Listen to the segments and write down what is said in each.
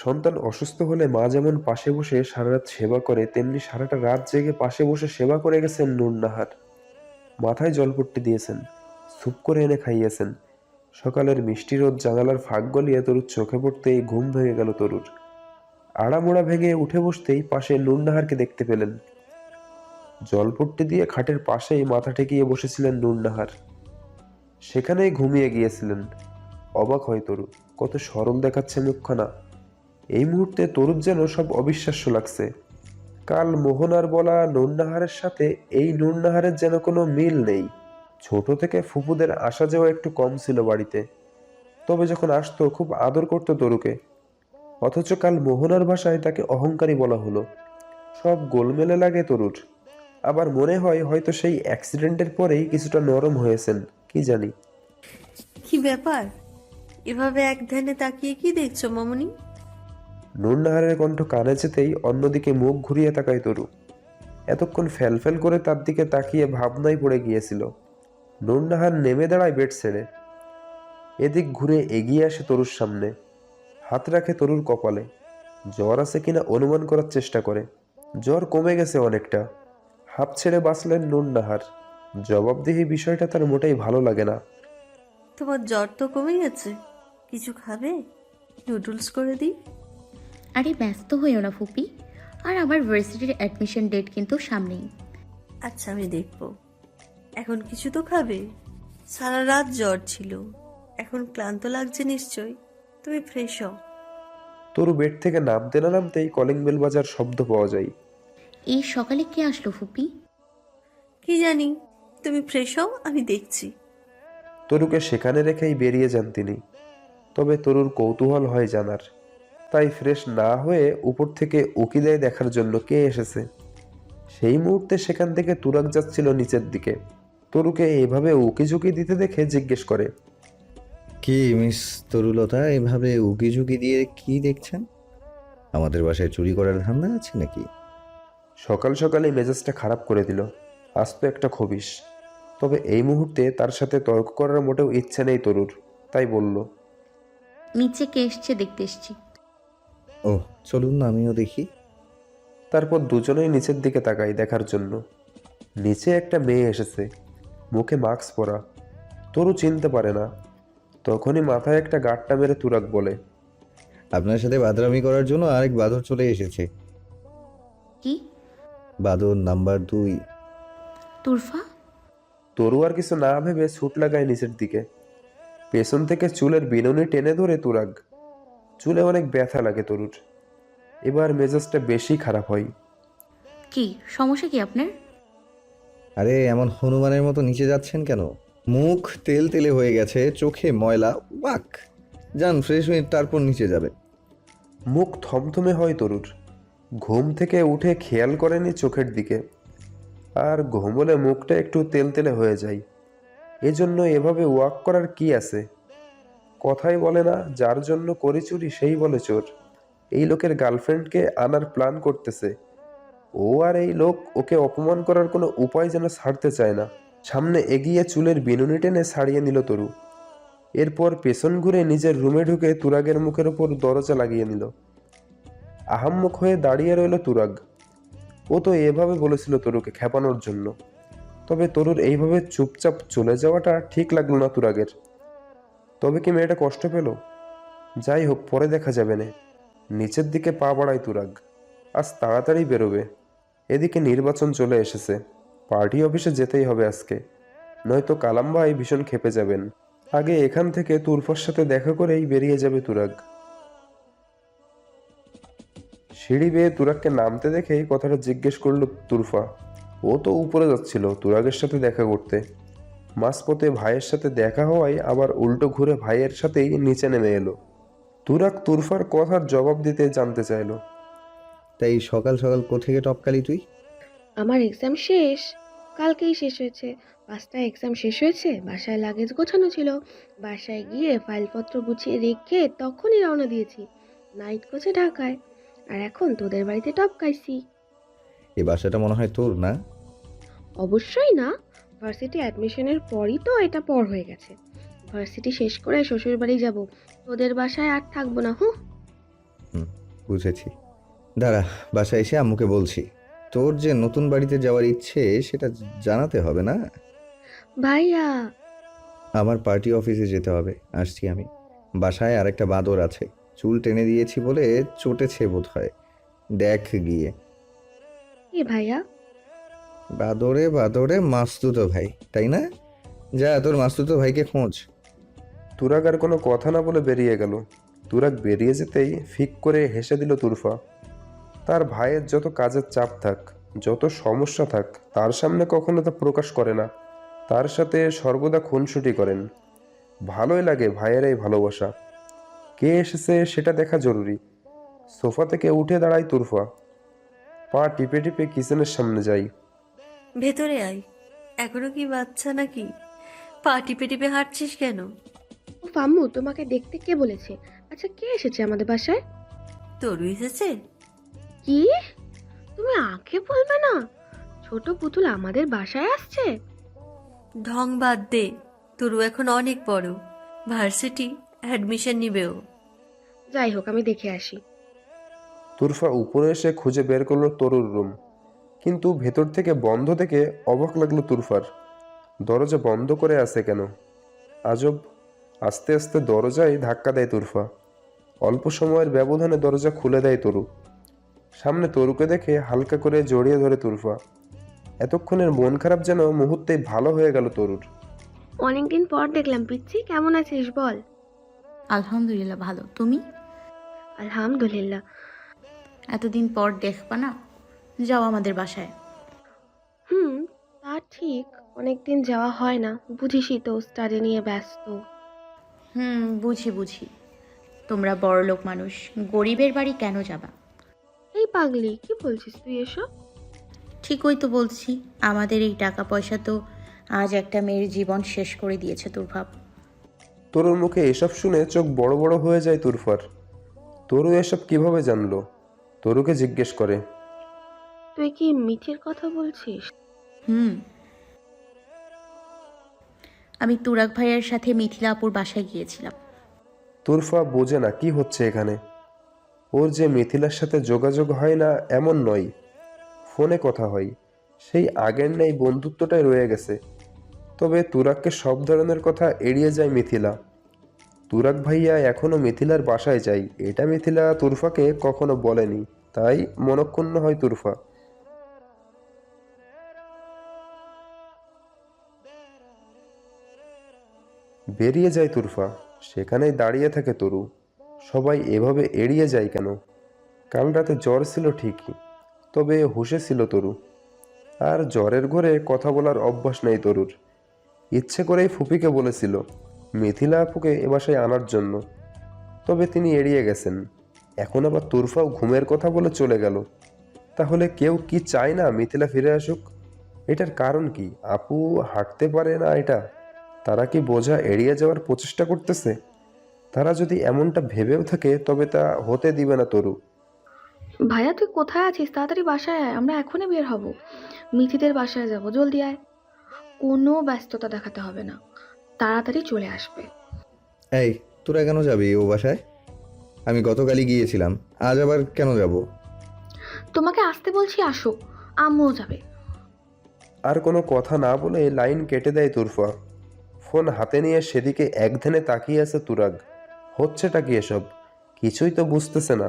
সন্তান অসুস্থ হলে মা যেমন পাশে বসে সারারাত সেবা করে, তেমনি সারাটা রাত জেগে পাশে বসে সেবা করে গেছেন নূর নাহার। মাথায় জলপট্টি দিয়েছেন, স্যুপ করে এনে খাইয়েছেন। সকালের মিষ্টি রোদ জানালার ফাঁক গলিয়ে তরুর চোখে পড়তেই ঘুম ভেঙে গেল তরুর। আড়ামোড়া ভেঙে উঠে বসতেই পাশে নূর নাহারকে দেখতে পেলেন। জলপট্টি দিয়ে খাটের পাশেই মাথা ঠেকিয়ে বসেছিলেন নূর নাহার। সেখানেই ঘুমিয়ে গিয়েছিলেন। অবাক হয় তরু, কত সরল দেখাচ্ছে মুখখানা। এই মুহূর্তে তরুর যেন সব অবিশ্বাস্য লাগছে। কাল মোহনার বলা নুরনাহারের সাথে এই নুরনাহারের যেন কোনো মিল নেই। ছোট থেকে ফুপুদের আসা যাওয়া একটু কম ছিল বাড়িতে, তবে যখন আসতো খুব আদর করতো তরুকে। অথচ কাল মোহনার ভাষায় তাকে অহংকারী বলা হলো। সব গোলমেলে লাগে তরুর। আবার মনে হয় হয়তো সেই অ্যাক্সিডেন্টের পরেই কিছুটা নরম হয়েছেন, কি জানি। কি ব্যাপার? এভাবে এক ধ্যানে তাকিয়ে কি দেখছো মামুনি? নুরনাহারের কণ্ঠ কানে যেতেই অন্যদিকে মুখ ঘুরিয়ে তাকায় তরু। এতক্ষণ ফ্যালফ্যাল করে তার দিকে তাকিয়ে ভাবনায় পড়ে গিয়েছিল। নুরনাহার নেমে দাঁড়ায় বেড ছেড়ে। এদিক ঘুরে এগিয়ে আসে তরুর সামনে, হাত রাখে তরুর কপালে। জ্বর আছে কিনা অনুমান করার চেষ্টা করে। জ্বর কমে গেছে অনেকটা। হাঁপ ছেড়ে বাঁচলেন নুরনাহার। জবাবদিহি বিষয়টা তার মোটেই ভালো লাগে না। তোমার জ্বর তো কমে গেছে, কিছু খাবে? নুডলস করে দিই? আরে ব্যস্ত হইও না ফুপি, আর আমার ভার্সিটির অ্যাডমিশন ডেট কিন্তু সামনেই। আচ্ছা, আমি দেখবো। এখন কিছু তো খাবে। সারা রাত জ্বর ছিল, এখন ক্লান্ত লাগছে নিশ্চয়। তুমি ফ্রেশ হও। তরু বেড থেকে নামতে না নামতেই কলিং বেল বাজার শব্দ পাওয়া যায়। এই সকালে কে আসলো ফুপি? কি জানি, তুমি ফ্রেশ হও, আমি দেখছি। তরুকে সেখানে রেখেই বেরিয়ে যান তিনি। তবে তরুর কৌতূহল হয় জানার। তাই ফ্রেশ না হয়ে উপর থেকে উকি দেয় দেখার জন্য কে এসেছে। সেই মুহূর্তে সেখান থেকে তুরাগ যাচ্ছিল নিচের দিকে। তরুকে এইভাবে উকিঝুঁকি দিতে দেখে জিজ্ঞেস করে, কি মিস তরুলতা, এভাবে উকিঝুঁকি দিয়ে কি দেখছেন? আমাদের বাসায় চুরি করার ধান্দা আছে নাকি? সকাল সকালে মেজাজটা খারাপ করে দিল। আজ তো একটা খবিশ। তবে এই মুহূর্তে তার সাথে তর্ক করার মোটেও ইচ্ছে নেই তরুর, তাই বলল, নিচে কে এসছে দেখতে এসছি। ওহ, চলুন না আমিও দেখি। তারপর দুজনেই নিচের দিকে তাকাই দেখার জন্য। নিচে একটা মেয়ে এসেছে, মুখে মাস্ক পরা। তরু চিনতে পারে না। তখনই মাথায় একটা গাঁটটা মেরে তুরাগ বলে, আপনার সাথে বাদরামি করার জন্য আরেক বাদর চলে এসেছে। কি? বাদর নাম্বার 2। তুরফা? তরু আর কিছু না ভেবে ছুট লাগায় নিচের দিকে। পেছন থেকে চুলের বিনুনি টেনে ধরে তুরাগ। চুলে অনেক ব্যথা লাগে তরুর। এবার মেজাজটা বেশি খারাপ হয়। কি সমস্যা কি আপনার? আরে এমন হনুমানের মতো নিচে যাচ্ছেন কেন? মুখ তেল তেলে হয়ে গেছে, চোখে ময়লা, ওয়াক। যান ফ্রেশ হয়ে তারপর নিচে যাবে। মুখ থমথমে হয় তরুর। ঘুম থেকে উঠে খেয়াল করেনি চোখের দিকে। আর ঘুমলে মুখটা একটু তেলতেলে হয়ে যায়। এজন্য এভাবে ওয়াক করার কি আছে? কথাই বলে না, যার জন্য করি চুরি সেই বলে চোর। এই লোকের গার্লফ্রেন্ডকে আনার প্ল্যান করতেছে ও, আর এই লোক ওকে অপমান করার কোনো উপায় যেন ছাড়তে চায় না। সামনে এগিয়ে চুলের বিনুনি টেনে ছাড়িয়ে নিল তরু। এরপর পেছন ঘুরে নিজের রুমে ঢুকে তুরাগের মুখের ওপর দরজা লাগিয়ে নিল। আহাম্মক হয়ে দাঁড়িয়ে রইল তুরাগ। ও তো এভাবে বলেছিল তরুকে খেপানোর জন্য। তবে তরুর এইভাবে চুপচাপ চলে যাওয়াটা ঠিক লাগলো না তুরাগের। তবে কি মেয়েটা কষ্ট পেল? যাই হোক, পরে দেখা যাবে না। নিচের দিকে পা বাড়ায় তুরাগ। আজ তাড়াতাড়ি বেরোবে। এদিকে নির্বাচন চলে এসেছে। পার্টি অফিসে যেতেই হবে আজকে, নয়তো কালাম ভাই ভীষণ ক্ষেপে যাবেন। আগে এখান থেকে তুরফার সাথে দেখা করেই বেরিয়ে যাবে তুরাগ। সিঁড়ি বেয়ে তুরাগকে নামতে দেখেই কথাটা জিজ্ঞেস করলো তুরফা। ও তো উপরে যাচ্ছিল তুরাগের সাথে দেখা করতে। মাঝপথে ভাইয়ের সাথে দেখা হওয়ায় আবার উল্টো ঘুরে ভাইয়ের সাথেই নিচে নেমে এলো। তুরাগ তুরফার কথার জবাব দিতে জানতে চাইলো, তাই সকাল সকাল কোত্থেকে টপকালি তুই? আমার এক্সাম শেষ, কালকেই শেষ হয়েছে। 5টা এক্সাম শেষ হয়েছে, বাসায় লাগেজ গোছানো ছিল। বাসায় গিয়ে ফাইলপত্র গুছিয়ে রেখে তখনই রওনা দিয়েছি নাইট কোচে ঢাকায়। আর এখন তোদের বাড়িতে টপকাইছি। এই বাসাটা মনে হয় তোর না? অবশ্যই না, ভার্সিটি অ্যাডমিশনের পরই তো এটা পর হয়ে গেছে। ভার্সিটি শেষ করে শ্বশুর বাড়ি যাব, তোদের বাসায় আর থাকবো না। হুঁ। বুঝেছি। দাঁড়া, বাসায় এসে আম্মুকে বলছি। তোর যে নতুন বাড়িতে যাওয়ার ইচ্ছে সেটা জানাতে হবে না? ভাইয়া, আমার পার্টি অফিসে যেতে হবে, আসছি আমি। বাসায় আরেকটা বাঁদর আছে, চুল টেনে দিয়েছি বলে চটেছে বোধ হয়। দেখ গিয়ে। এ ভাইয়া, বাদরে বাদরে মাস্তুতো ভাই, তাই না? যা তোর মাস্তুতো ভাইকে খোঁজ। তুরাগ আর কোনো কথা না বলে বেরিয়ে গেল। তুরাগ বেরিয়ে যেতেই ফিক করে হেসে দিল তুরফা। তার ভাইয়ের যত কাজের চাপ থাক, যত সমস্যা থাক, তার সামনে কখনো তা প্রকাশ করে না। তার সাথে সর্বদা খুনসুটি করেন। ভালোই লাগে ভাইয়ের এই ভালোবাসা। কে এসেছে সেটা দেখা জরুরি। সোফা থেকে উঠে দাঁড়ায় তুরফা। পা টিপে টিপে কিচেনের সামনে যাই। ভেতরে আয়। এখনো কি বাচ্চা নাকি? পা টিপে টিপে হাঁটছিস কেন? ও ফাম্মু, তোমাকে দেখতে কে বলেছে? আচ্ছা, কে এসেছে আমাদের বাসায়? তরু এসেছে? কি? তুমি আগে বলবে না? ছোট পুতুল আমাদের বাসায় আসছে? ঢং বাদ দে। তরু এখন অনেক বড়, ভার্সিটি অ্যাডমিশন নিবেও। যাই হোক, আমি দেখে আসি। তুরফা উপরে এসে খুঁজে বের করলো তরুর রুম, কিন্তু ভেতর থেকে বন্ধ দেখে অবাক লাগলো তুরফার। দরজা বন্ধ করে আছে কেন? আজব। আস্তে আস্তে দরজায় ধাক্কা দেয় তুরফা। অল্প সময়ের ব্যবধানে দরজা খুলে দেয় তরু। সামনে তরুকে দেখে হালকা করে জড়িয়ে ধরে তুরফা। এতক্ষণের মন খারাপ যেন মুহূর্তেই ভালো হয়ে গেল তরুর। অনেকদিন পর দেখলাম পিচ্ছি, কেমন আছিস বল? আলহামদুলিল্লাহ ভালো, তুমি? আলহামদুলিল্লাহ। এতদিন পর দেখবা না, যাও আমাদের বাসায়। হুম, তা ঠিক। অনেকদিন যাওয়া হয় না, বুঝিসই তো, স্টাডি নিয়ে ব্যস্ত। বুঝি বুঝি। তোমরা বড়লোক মানুষ, গরিবের বাড়ি কেন যাবা? এই পাগলি, কি বলছিস তুই এসব? ঠিকই তো বলছি। আমাদের এই টাকা পয়সা তো আজ একটা মেয়ের জীবন শেষ করে দিয়েছে দুর্ভাব। তরুর মুখে এসব শুনে চোখ বড় বড় হয়ে যায় তুরফার। তরু এসব কিভাবে জানলো? তরুকে জিজ্ঞেস করে। তুই কি মিঠির কথা বলছিস? হুম, আমি তুরাগ ভাইয়ের সাথে মিথিলা আপুর বাসায় গিয়েছিলাম। তুরফা বোঝে না কি হচ্ছে এখানে। ওর যে মিথিলার সাথে যোগাযোগ হয় না এমন নয়, ফোনে কথা হয়, সেই আগের ন্যায় বন্ধুত্বটাই রয়ে গেছে। তবে তুরাগকে সব ধরনের কথা এড়িয়ে যায় মিথিলা। তুরাগ ভাইয়া এখনো মিথিলার বাসায় যায়, এটা মিথিলা তুরফাকে কখনো বলেনি, তাই মনক্ষুণ্ণ হয় তুরফা। বেরিয়ে যায় তুরফা। সেখানেই দাঁড়িয়ে থাকে তরু। সবাই এভাবে এড়িয়ে যায় কেন? কাল রাতে জ্বর ছিল ঠিকই, তবে হুঁশে ছিল তরু। আর জ্বরের ঘরে কথা বলার অভ্যাস নেই তরুর। ইচ্ছে করেই ফুপিকে বলেছিল মিথিলা আপুকে এ বাসায় আনার জন্য, তবে তিনি এড়িয়ে গেছেন। এখন আবার তুরফাও ঘুমের কথা বলে চলে গেল। তাহলে কেউ কি চায় না মিথিলা ফিরে আসুক? এটার কারণ কি? আপু হাঁটতে পারে না এটা? তারা কি বোঝা এড়িয়ে যাওয়ার প্রচেষ্টা করতেছে? তারা যদি এমনটা ভেবেও থাকে তবে তা হতে দিবে না তরু। ভাইয়া, তুই কোথায় আছিস? তাড়াতাড়ি বাসায় আয়, আমরা এখনই বের হব। মিঠিদের বাসায় যাব, জলদি আয়। কোনো ব্যস্ততা দেখাতে হবে না, তাড়াতাড়ি চলে আসবে। এই, তোরা কেন যাবি ও বাসায়? আমি গতকালই গিয়েছিলাম, আজ আবার কেন যাব? তোমাকে আসতে বলছি, আসো। আম্মুও যাবে। আর কোনো কথা না বলে লাইন কেটে দেয় তুরফা। ফোন হাতে নিয়ে সেদিকে একধ্যানে তাকিয়ে আছে তুরাগ। হচ্ছেটা কি এসব? কিছুই তো বুঝতেছে না।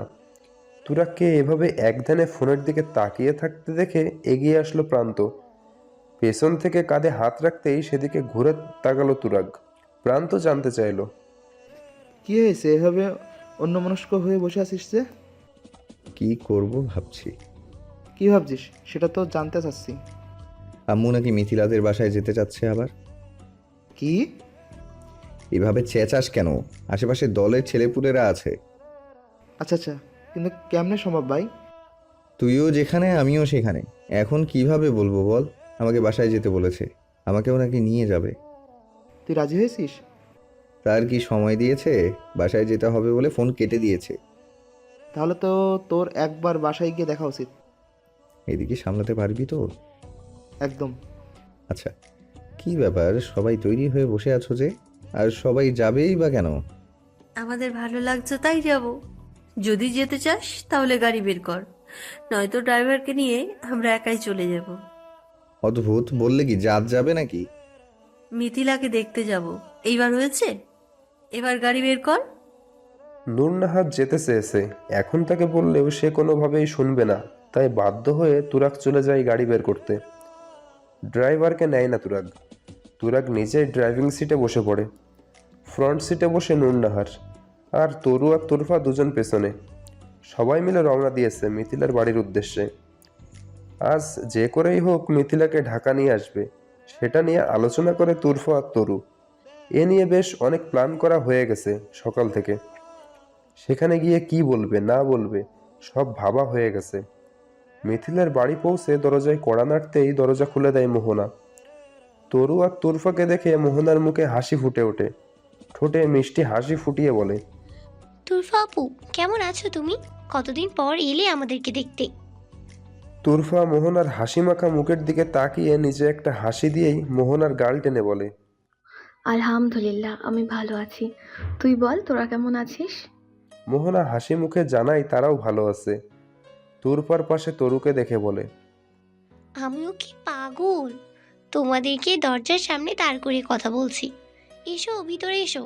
তুরাগকে এভাবে একধ্যানে ফোনের দিকে তাকিয়ে থাকতে দেখে এগিয়ে আসলো প্রান্ত। পেছন থেকে কাঁধে হাত রাখতেই সেদিকে ঘুরে তাকালো তুরাগ। প্রান্ত জানতে চাইলো। কি হয়েছে এভাবে অন্যমনস্ক হয়ে বসে আছিস যে? কি করব ভাবছি। কি ভাবছিস সেটা তো জানতে চাচ্ছি। আম্মু নাকি মিথিলাদের বাসায় যেতে চাচ্ছে আবার। কি? এভাবে চেঁচাস কেন? আশেপাশে দলের ছেলেপুলেরা আছে। আচ্ছা আচ্ছা, কিন্তু কেমনে সম্ভব ভাই? তুইও যেখানে আমিও সেখানে, এখন কিভাবে বলবো বল? আমাকে বাসায় যেতে বলেছে, আমাকেও নাকি নিয়ে যাবে। তুই রাজি হয়েছিস? তার কি সময় দিয়েছে? বাসায় যেতে হবে বলে ফোন কেটে দিয়েছে। তাহলে তো তোর একবার বাসায় গিয়ে দেখা উচিত। এদিকে সামলাতে পারবি তো? একদম। আচ্ছা, কি ব্যাপার, সবাই তৈরি হয়ে বসে আছো যে? আর সবাই যাবেই বা কেন? আমাদের ভালো লাগছে তাই যাব। যদি যেতে চাস তাহলে গাড়ি বের কর, নয়তো ড্রাইভারকে নিয়ে আমরা একাই চলে যাব। অদ্ভুত, বললে কি জাত যাবে নাকি? মিথিলাকে দেখতে যাব। এইবার হয়েছে, এবার গাড়ি বের কর। নূর নাহার যেতে চেয়েছে, এখন তাকে বললেও সে কোনোভাবেই শুনবে না, তাই বাধ্য হয়ে তুরাগ চলে যায় গাড়ি বের করতে। ড্রাইভারকে নেয় না তুরাগ। তুরাগ নিজেই ড্রাইভিং সিটে বসে পড়ে। ফ্রন্ট সিটে বসে নূর নাহার, আর তরু আর তুরফা দুজন পেছনে। সবাই মিলে রওনা দিয়েছে মিথিলার বাড়ির উদ্দেশ্যে। আজ যে করেই হোক মিথিলাকে ঢাকা নিয়ে আসবে, সেটা নিয়ে আলোচনা করে তুরফা আর তরু। এ নিয়ে বেশ অনেক প্ল্যান করা হয়ে গেছে সকাল থেকে। সেখানে গিয়ে কি বলবে না বলবে সব ভাবা হয়ে গেছে। মিথিলার বাড়ি পৌঁছে দরজায় কড়া নাড়তেই দরজা খুলে দেয় মোহনা। তরু আর তুরফাকে দেখে মোহনার মুখে হাসি ফুটে ওঠে, ঠোঁটে মিষ্টি হাসি ফুটিয়ে বলে, তুরফা আপু, কেমন আছো তুমি? কতদিন পর এলে আমাদেরকে দেখতে। তুরফা মোহনার হাসি মাখা মুখের দিকে তাকিয়ে নিজে একটা হাসি দিয়েই মোহনার গাল টেনে বলে, আলহামদুলিল্লাহ, আমি ভালো আছি। তুই বল, তোরা কেমন আছিস? মোহনা হাসি মুখে জানায় তারাও ভালো আছে। তুরফার পাশে তরুকে দেখে বলে, আমিও কি পাগল, তোমাদেরকে দরজার সামনে দাঁড় করে কথা বলছি। এসো ভিতরে এসো।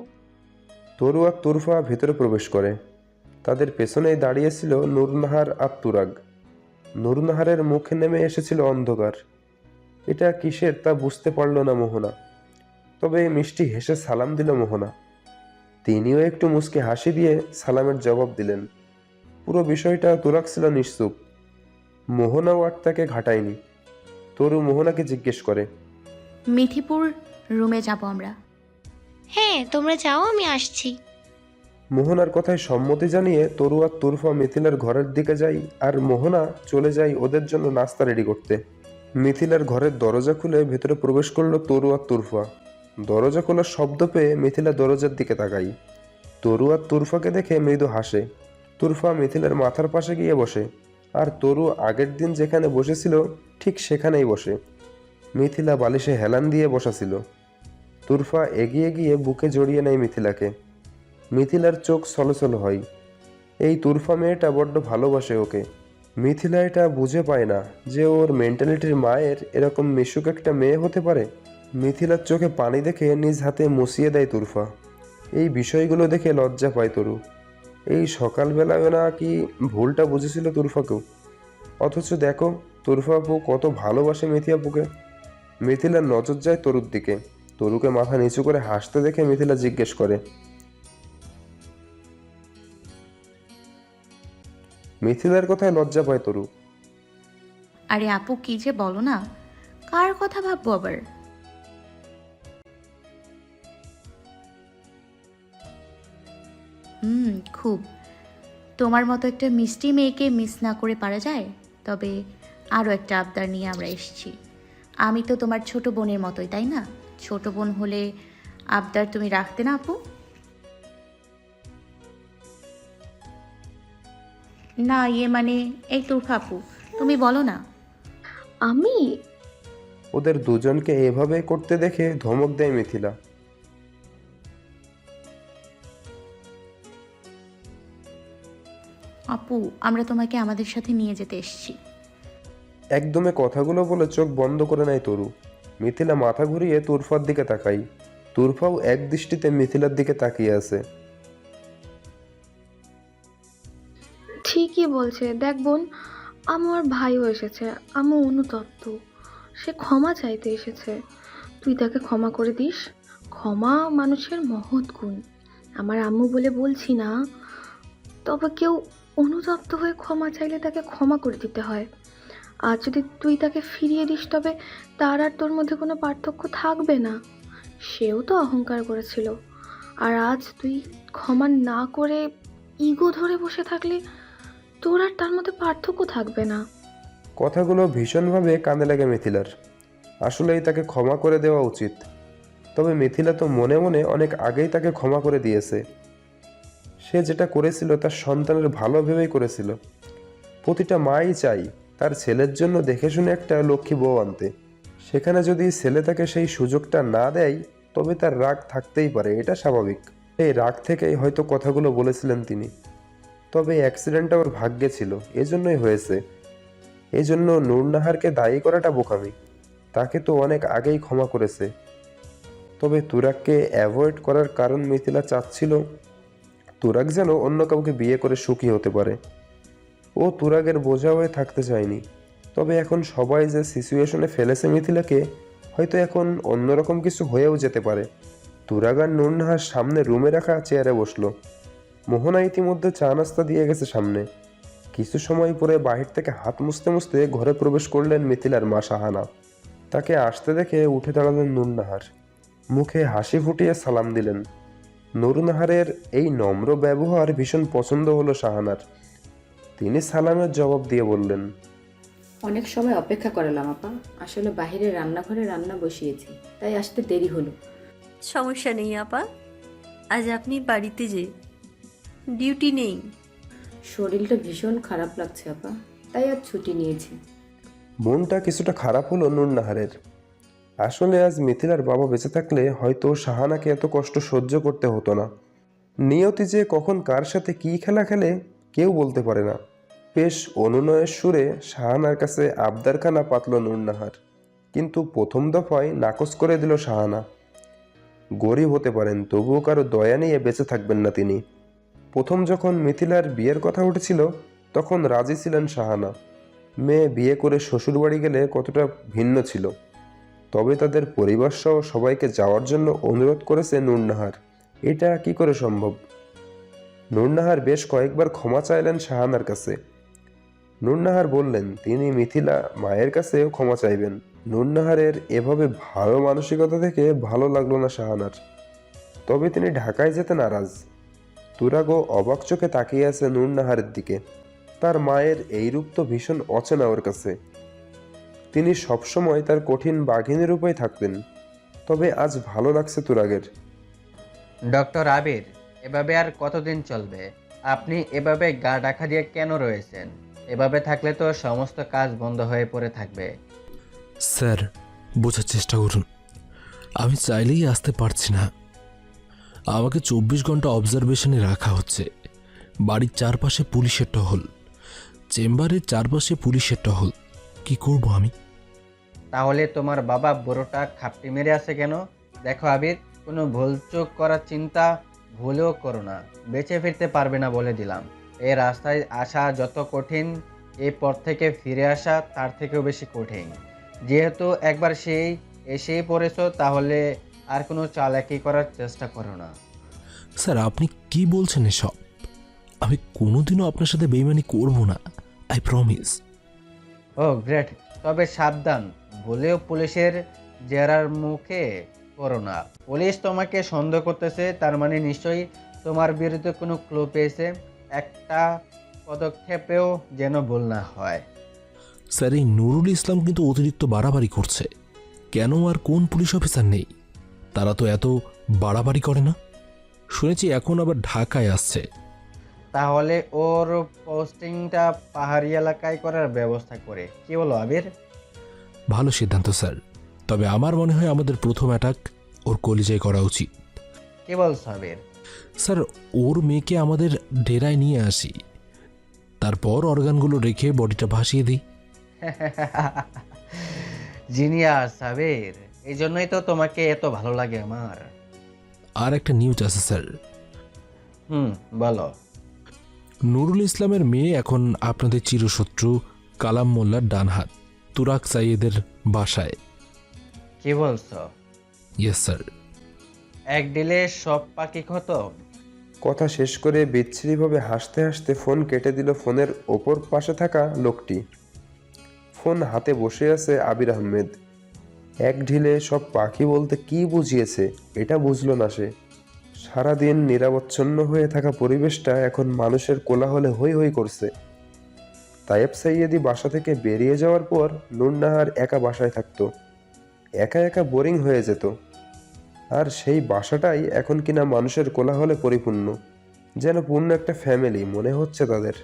তরু আর তুরফা ভেতরে প্রবেশ করে। তাদের পেছনেই দাঁড়িয়েছিল নূরনাহার আর তুরাগ। নূরনাহারের মুখে নেমে এসেছিল অন্ধকার। এটা কিসের তা বুঝতে পারল না মোহনা, তবে মিষ্টি হেসে সালাম দিল মোহনা। তিনিও একটু মুচকে হাসি দিয়ে সালামের জবাব দিলেন। পুরো বিষয়টা তুরাগ ছিল নিশ্চুপ। মোহনাও আর তাকে ঘাটায়নি। তরু মোহনাকে জিজ্ঞেস করে, মিঠিপুর রুমে যাব আমরা। হ্যাঁ তোমরা যাও, আমি আসছি। মোহনার কথায় সম্মতি জানিয়ে তরু আর তুরফা মিথিলার ঘরের দিকে যায়, আর মোহনা চলে যায় ওদের জন্য নাস্তা রেডি করতে। মিথিলার ঘরের দরজা খুলে ভেতরে প্রবেশ করলো তরু আর তুরফা। দরজা খোলার শব্দ পেয়ে মিথিলা দরজার দিকে তাকাই। তরু আর তুরফাকে দেখে মৃদু হাসে। তুরফা মিথিলার মাথার পাশে গিয়ে বসে, আর তরু আগের দিন যেখানে বসেছিল ঠিক সেখানেই বসে। মিথিলা বালিশে হেলান দিয়ে বসা ছিল। তুরফা এগিয়ে গিয়ে বুকে জড়িয়ে নেয় মিথিলাকে। মিথিলার চোখ ছলছল হয়। এই তুরফা মেয়েটা বড্ড ভালোবাসে ওকে। মিথিলা এটা বুঝে পায় না যে ওর মেন্টালিটির মায়ের এরকম মিশুক একটা মেয়ে হতে পারে। মিথিলার চোখে পানি দেখে নিজ হাতে মুছিয়ে দেয় তুরফা। এই বিষয়গুলো দেখে লজ্জা পায় তরু। এই সকালবেলায় না কি ভুলটা বুঝেছিল তুরফাকেও। অথচ দেখো তুরফা আপু কত ভালোবাসে মিথি আপুকে। মিথিলার নজর যায় তরুর দিকে। তরুকে মাথা নিচু করে হাসতে দেখে মিথিলা জিজ্ঞেস করে, মিথিলার কথায় লজ্জা পায় তরু। আরে আপু, কি যে বলো না, কার কথা ভাববো আবার? খুব। তোমার মতো একটা মিষ্টি মেয়েকে মিস না করে পারা যায়? তবে আরও একটা আবদার নিয়ে আমরা এসেছি। আমি তো তোমার ছোট বোনের মতোই, তাই না? ছোট বোন হলে আবদার তুমি রাখতে না আপু? না, ইয়ে মানে, এই তুরফা আপু, তুমি বলো না। আমি? ওদের দুজনকে এভাবে করতে দেখে ধমক দেয় মিথিলা। আপু, আমরা তোমাকে আমাদের সাথে নিয়ে যেতে এসেছি। একদমে কথাগুলো বলে চোখ বন্ধ করে নেয় তরু। মিথিলা মাথা ঘুরিয়ে তুরফার দিকে তাকাই। তুরফাও এক দৃষ্টিতে মিথিলার দিকে তাকিয়ে আছে। ঠিকই বলছে। দেখ বোন, আমার ভাইও এসেছে, আমার অনুতপ্ত। সে ক্ষমা চাইতে এসেছে, তুই তাকে ক্ষমা করে দিস। ক্ষমা মানুষের মহৎ গুণ। আমার আম্মু বলে বলছি না, তবে কেউ অনুতপ্ত হয়ে ক্ষমা চাইলে তাকে ক্ষমা করে দিতে হয়। আর যদি তুই তাকে ফিরিয়ে দিস, তবে তার আর তোর মধ্যে কোনো পার্থক্য থাকবে না। সেও তো অহংকার করেছিল, আর আজ তুই ক্ষমা না করে ইগো ধরে বসে থাকলে তোর আর তার মধ্যে পার্থক্য থাকবে না। কথাগুলো ভীষণভাবে কানে লাগে মিথিলার। আসলেই তাকে ক্ষমা করে দেওয়া উচিত। তবে মিথিলা তো মনে মনে অনেক আগেই তাকে ক্ষমা করে দিয়েছে। সে যেটা করেছিল তার সন্তানের ভালো ভেবেই করেছিল। প্রতিটা মাই চাই তার ছেলের জন্য দেখে শুনে একটা লক্ষ্মী বউ আনতে। সেখানে যদি ছেলে তাকে সেই সুযোগটা না দেয়, তবে তার রাগ থাকতেই পারে, এটা স্বাভাবিক। এই রাগ থেকেই হয়তো কথাগুলো বলেছিলেন তিনি। তবে অ্যাক্সিডেন্টটা ওর ভাগ্যে ছিল, এজন্যই হয়েছে। এজন্য নূরনাহারকে দায়ী করাটা বোকামি। তাকে তো অনেক আগেই ক্ষমা করেছে। তবে তুরাগকে অ্যাভয়েড করার কারণ মিথিলা চাচ্ছিল তুরাগ যেন অন্য কাউকে বিয়ে করে সুখী হতে পারে। ও তুরাগের বোঝা হয়ে থাকতে চায়নি। তবে এখন সবাই যে সিচুয়েশনে ফেলেছে মিথিলাকে, হয়তো এখন অন্যরকম কিছু হয়েও যেতে পারে। তুরাগ আর নূরনাহার সামনে রুমে রাখা চেয়ারে বসলো। মোহনা ইতিমধ্যে চা নাস্তা দিয়ে গেছে সামনে। কিছু সময় পরে বাহির থেকে হাত মুছতে মুছতে ঘরে প্রবেশ করলেন মিথিলার মা শাহানা। তাকে আসতে দেখে উঠে দাঁড়ালেন নূরনাহার। মুখে হাসি ফুটিয়ে সালাম দিলেন। নূরনাহারের এই নম্র ব্যবহার ভীষণ পছন্দ হলো শাহানার। তিনি সালামের জবাব দিয়ে বললেন, অনেক সময় অপেক্ষা করালাম আপা, আসলে বাইরে রান্নাঘরে রান্না বসিয়েছি, তাই আসতে দেরি হলো। সমস্যা নেই আপা, আজ আপনি বাড়িতে যে ডিউটি নেই। শরীরটা ভীষণ খারাপ লাগছে আপা, তাই আজ ছুটি নিয়েছি। মনটা কিছুটা খারাপ হলো নূরনাহারের। আসলে আজ মিথিলার বাবা বেঁচে থাকলে হয়তো শাহানাকে এত কষ্ট সহ্য করতে হতো না। নিয়তি যে কখন কার সাথে কী খেলা খেলে কেউ বলতে পারে না। বেশ অনুনয়ের সুরে শাহানার কাছে আবদারখানা পাতল নূরনাহার, কিন্তু প্রথম দফায় নাকচ করে দিল শাহানা। গরিব হতে পারেন, তবুও কারো দয়া নিয়ে বেঁচে থাকবেন না তিনি। প্রথম যখন মিথিলার বিয়ের কথা উঠেছিল তখন রাজি ছিলেন শাহানা। মেয়ে বিয়ে করে শ্বশুরবাড়ি গেলে কতটা ভিন্ন ছিল। তবে তাদের পরিবার সহ সবাইকে যাওয়ার জন্য অনুরোধ করেছে নূরনাহার। এটা কি করে সম্ভব? নূরনাহার বেশ কয়েকবার ক্ষমা চাইলেন শাহানার কাছে। নূরনাহার বললেন তিনি মিথিলা মায়ের কাছেও ক্ষমা চাইবেন। নূরনাহারের এভাবে ভালো মানসিকতা থেকে ভালো লাগলো না শাহানার। তবে তিনি ঢাকায় যেতে নারাজ। তুরাগও অবাক চোখে তাকিয়ে আছে নূরনাহারের দিকে। তার মায়ের এই রূপ তো ভীষণ অচেনা ওর কাছে। তিনি সবসময় তার কঠিন বাঘিনী রূপেই থাকতেন। তবে আজ ভালো লাগছে তুরাগের। ডক্টর আবির, এভাবে আর কতদিন চলবে? আপনি এভাবে গা ঢাকা দিয়ে কেন রয়েছেন? এভাবে থাকলে তো সমস্ত কাজ বন্ধ হয়ে পড়ে থাকবে। স্যার, বোঝার চেষ্টা করুন। আমি চাইলেই আসতে পারছি না। আমাকে 24 ঘন্টা অবজারভেশনে রাখা হচ্ছে। বাড়ির চারপাশে পুলিশের টহল, চেম্বারের চারপাশে পুলিশের টহল। কি করব আমি? তাহলে তোমার বাবা বড়টা খাপটি মেরে আছে কেন? দেখো আবির, কোনো ভুলচুক করার চিন্তা ভুলেও করো না। বেঁচে ফিরতে পারবে না বলে দিলাম। এই রাস্তায় আসা যত কঠিন, এই পথ থেকে ফিরে আসা তার থেকেও বেশি কঠিন। যেহেতু একবার এসেই পড়েছো, তাহলে আর কোনো চালাকি করার চেষ্টা করো না। স্যার, আপনি কি বলছেন এসব? আমি কোনোদিনও আপনার সাথে বেইমানি করব না, আই প্রমিস। ও গ্রেট, তবে সাবধান, ভুলেও পুলিশের জেরার মুখে পড়ো না। পুলিশ তোমাকে সন্দেহ করতেছে, তার মানে নিশ্চয়ই তোমার বিরুদ্ধে কোনো ক্লু পেয়েছে। একটা পদক্ষেপেও যেন ভুল না হয়। স্যার, এই নুরুল ইসলাম কিন্তু অতিরিক্ত বাড়াবাড়ি করছে। কেন আর কোন পুলিশ অফিসার নেই? তারা তো এত বাড়াবাড়ি করে না। শুনেছি এখন আবার ঢাকায় আসছে। তাহলে ওর পোস্টিংটা পাহাড়ি এলাকায় করার ব্যবস্থা করে। কি বলো আবির? ভালো সিদ্ধান্ত স্যার। তবে আমার মনে হয় আমাদের প্রথম অ্যাটাক ওর কলিজায় করা উচিত। কি বলছো আবির? স্যার, ওর মেয়েকে আমাদের ডেরায় নিয়ে আসি, তারপর অর্গানগুলো রেখে বডিটা ভাসিয়ে দিই। জিনিয়াস আবির, এই জন্যই তো তোমাকে এত ভালো লাগে আমার। আর একটা নিউজ আছে স্যার। বলো। নুরুল ইসলামের মেয়ে এখন আপনাদের চিরশত্রু কালাম মোল্লার ডান হাত তুরাগ সাইয়েদের বাসায়। কি বলছো? Yes sir. এক ডিলে সব পাখি খতম। কথা শেষ করে বিচ্ছিরিভাবে হাসতে হাসতে ফোন কেটে দিল ফোনের ওপর পাশে থাকা লোকটি। ফোন হাতে বসে আছে আবির আহমেদ। এক ঢিলে সব পাখি বলতে কি বুঝিয়েছে এটা বুঝলো না সে। সারাদিন নিরাবচ্ছন্ন হয়ে থাকা পরিবেশটা এখন মানুষের কোলাহলে হৈ হৈ করছে। তায়েব সাইয়েদি বাসা থেকে বেরিয়ে যাওয়ার পর নূরনাহার একা বাসায় থাকতো। একা একা বোরিং হয়ে যেত। আর সেই বাসাটাই এখন কিনা মানুষের কোলাহলে পরিপূর্ণ, যেন পূর্ণ একটা ফ্যামিলি মনে হচ্ছে তাদের।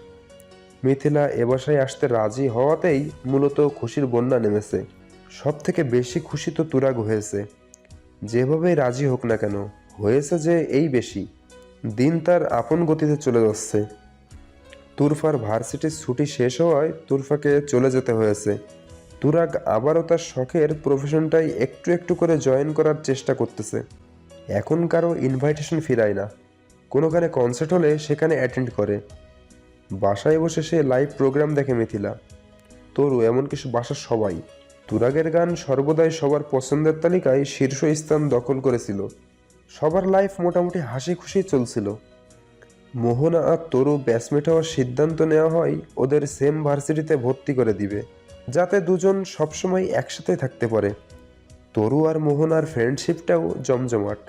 মিথিলা এ বাসায় আসতে রাজি হওয়াতেই মূলত খুশির বন্যা নেমেছে। সব থেকে বেশি খুশি তো তুরাগ হয়েছে। যেভাবেই রাজি হোক না কেন, হয়েছে যে এই বেশি। দিন তার আপন গতিতে চলে যাচ্ছে। তুরফার ভার্সিটির ছুটি শেষ হওয়ায় তুরফাকে চলে যেতে হয়েছে। তুরাগ আবারও তার শখের প্রফেশনটাই একটু একটু করে জয়েন করার চেষ্টা করতেছে। এখন কারো ইনভাইটেশন ফিরায় না, কোনোখানে কনসার্ট হলে সেখানে অ্যাটেন্ড করে। বাসায় বসে সে লাইভ প্রোগ্রাম দেখে মিথিলা, তরু, এমনকি বাসার সবাই। তুরাগের গান সর্বদাই সবার পছন্দের তালিকায় শীর্ষস্থান দখল করেছিল। সবার লাইফ মোটামুটি হাসি খুশি চলছিল। মোহনা আর তরু ব্যাচমেট হওয়ার সিদ্ধান্ত নেওয়া হয় ওদের সেম ভার্সিটিতে ভর্তি করে দিবে, যাতে দুজন সবসময় একসাথে থাকতে পারে। তরু আর মোহনার ফ্রেন্ডশিপটাও জমজমাট।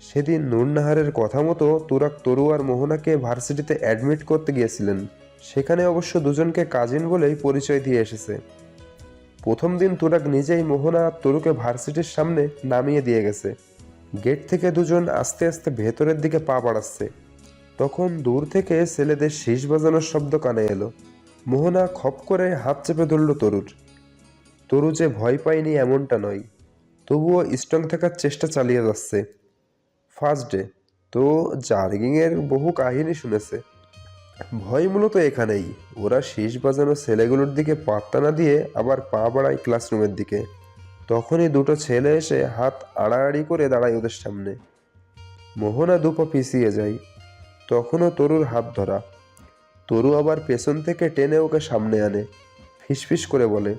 সেদিন নূরনাহারের কথা মতো তুরাগ তরু আর মোহনাকে ভার্সিটিতে অ্যাডমিট করতে গিয়েছিলেন। সেখানে অবশ্য দুজনকে কাজিন বলেই পরিচয় দিয়ে এসেছে। প্রথম দিন তুরাগ নিজেই মোহনা আর তরুকে ভার্সিটির সামনে নামিয়ে দিয়ে গেছে। গেট থেকে দুজন আস্তে আস্তে ভেতরের দিকে পা বাড়াচ্ছে, তখন দূর থেকে ছেলেদের শীষ বাজানোর শব্দ কানে এলো। মোহনা খপ করে হাত চেপে ধরল তরুর। তরু যে ভয় পায়নি এমনটা নয়, তবুও স্ট্রং থাকার চেষ্টা চালিয়ে যাচ্ছে। ফার্স্ট ডে তো জার্গিংয়ের বহু কাহিনী শুনেছে। ভয় মূলত এখানেই, ওরা শীষ বাজানো ছেলেগুলোর দিকে পাত্তা না দিয়ে আবার পা বাড়ায় ক্লাসরুমের দিকে। তখনই দুটো ছেলে এসে হাত আড়াআড়ি করে দাঁড়ায় ওদের সামনে। মোহনা দুপা পিছিয়ে যায়, তখনও তরুর হাত ধরা। তরু আবার পেছন থেকে টেনে ওকে সামনে আনে, ফিসফিস করে বলে,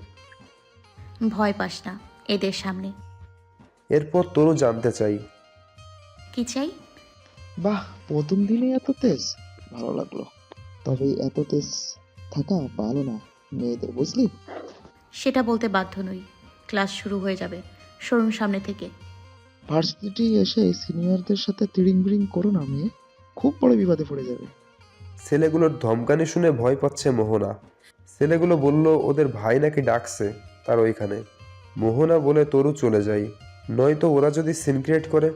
ভয় পাস না এদের সামনে। এরপর তরু জানতে চাই, কি চাই? বাহ, প্রথম দিনে এত তেজ, ভালো লাগলো। তবে এত তেজ থাকা ভালো না মেয়েদের, বুঝলি? সেটা বলতে বাধ্য নই, ক্লাস শুরু হয়ে যাবে, সরুন সামনে থেকে। ভার্সিটি এসে সিনিয়রদের সাথে তিড়িং বিড়িং করো না মেয়ে, খুব বড় বিপদে পড়ে যাবে। ছেলেগুলোর ধমকানি শুনে ভয় পাচ্ছে মোহনা। ছেলেগুলো বলল ওদের ভাই নাকি ডাকছে তার ওইখানে। মোহনা বলে তরু চলে যায়, নয়তো ওরা যদি সিন ক্রিয়েট করে।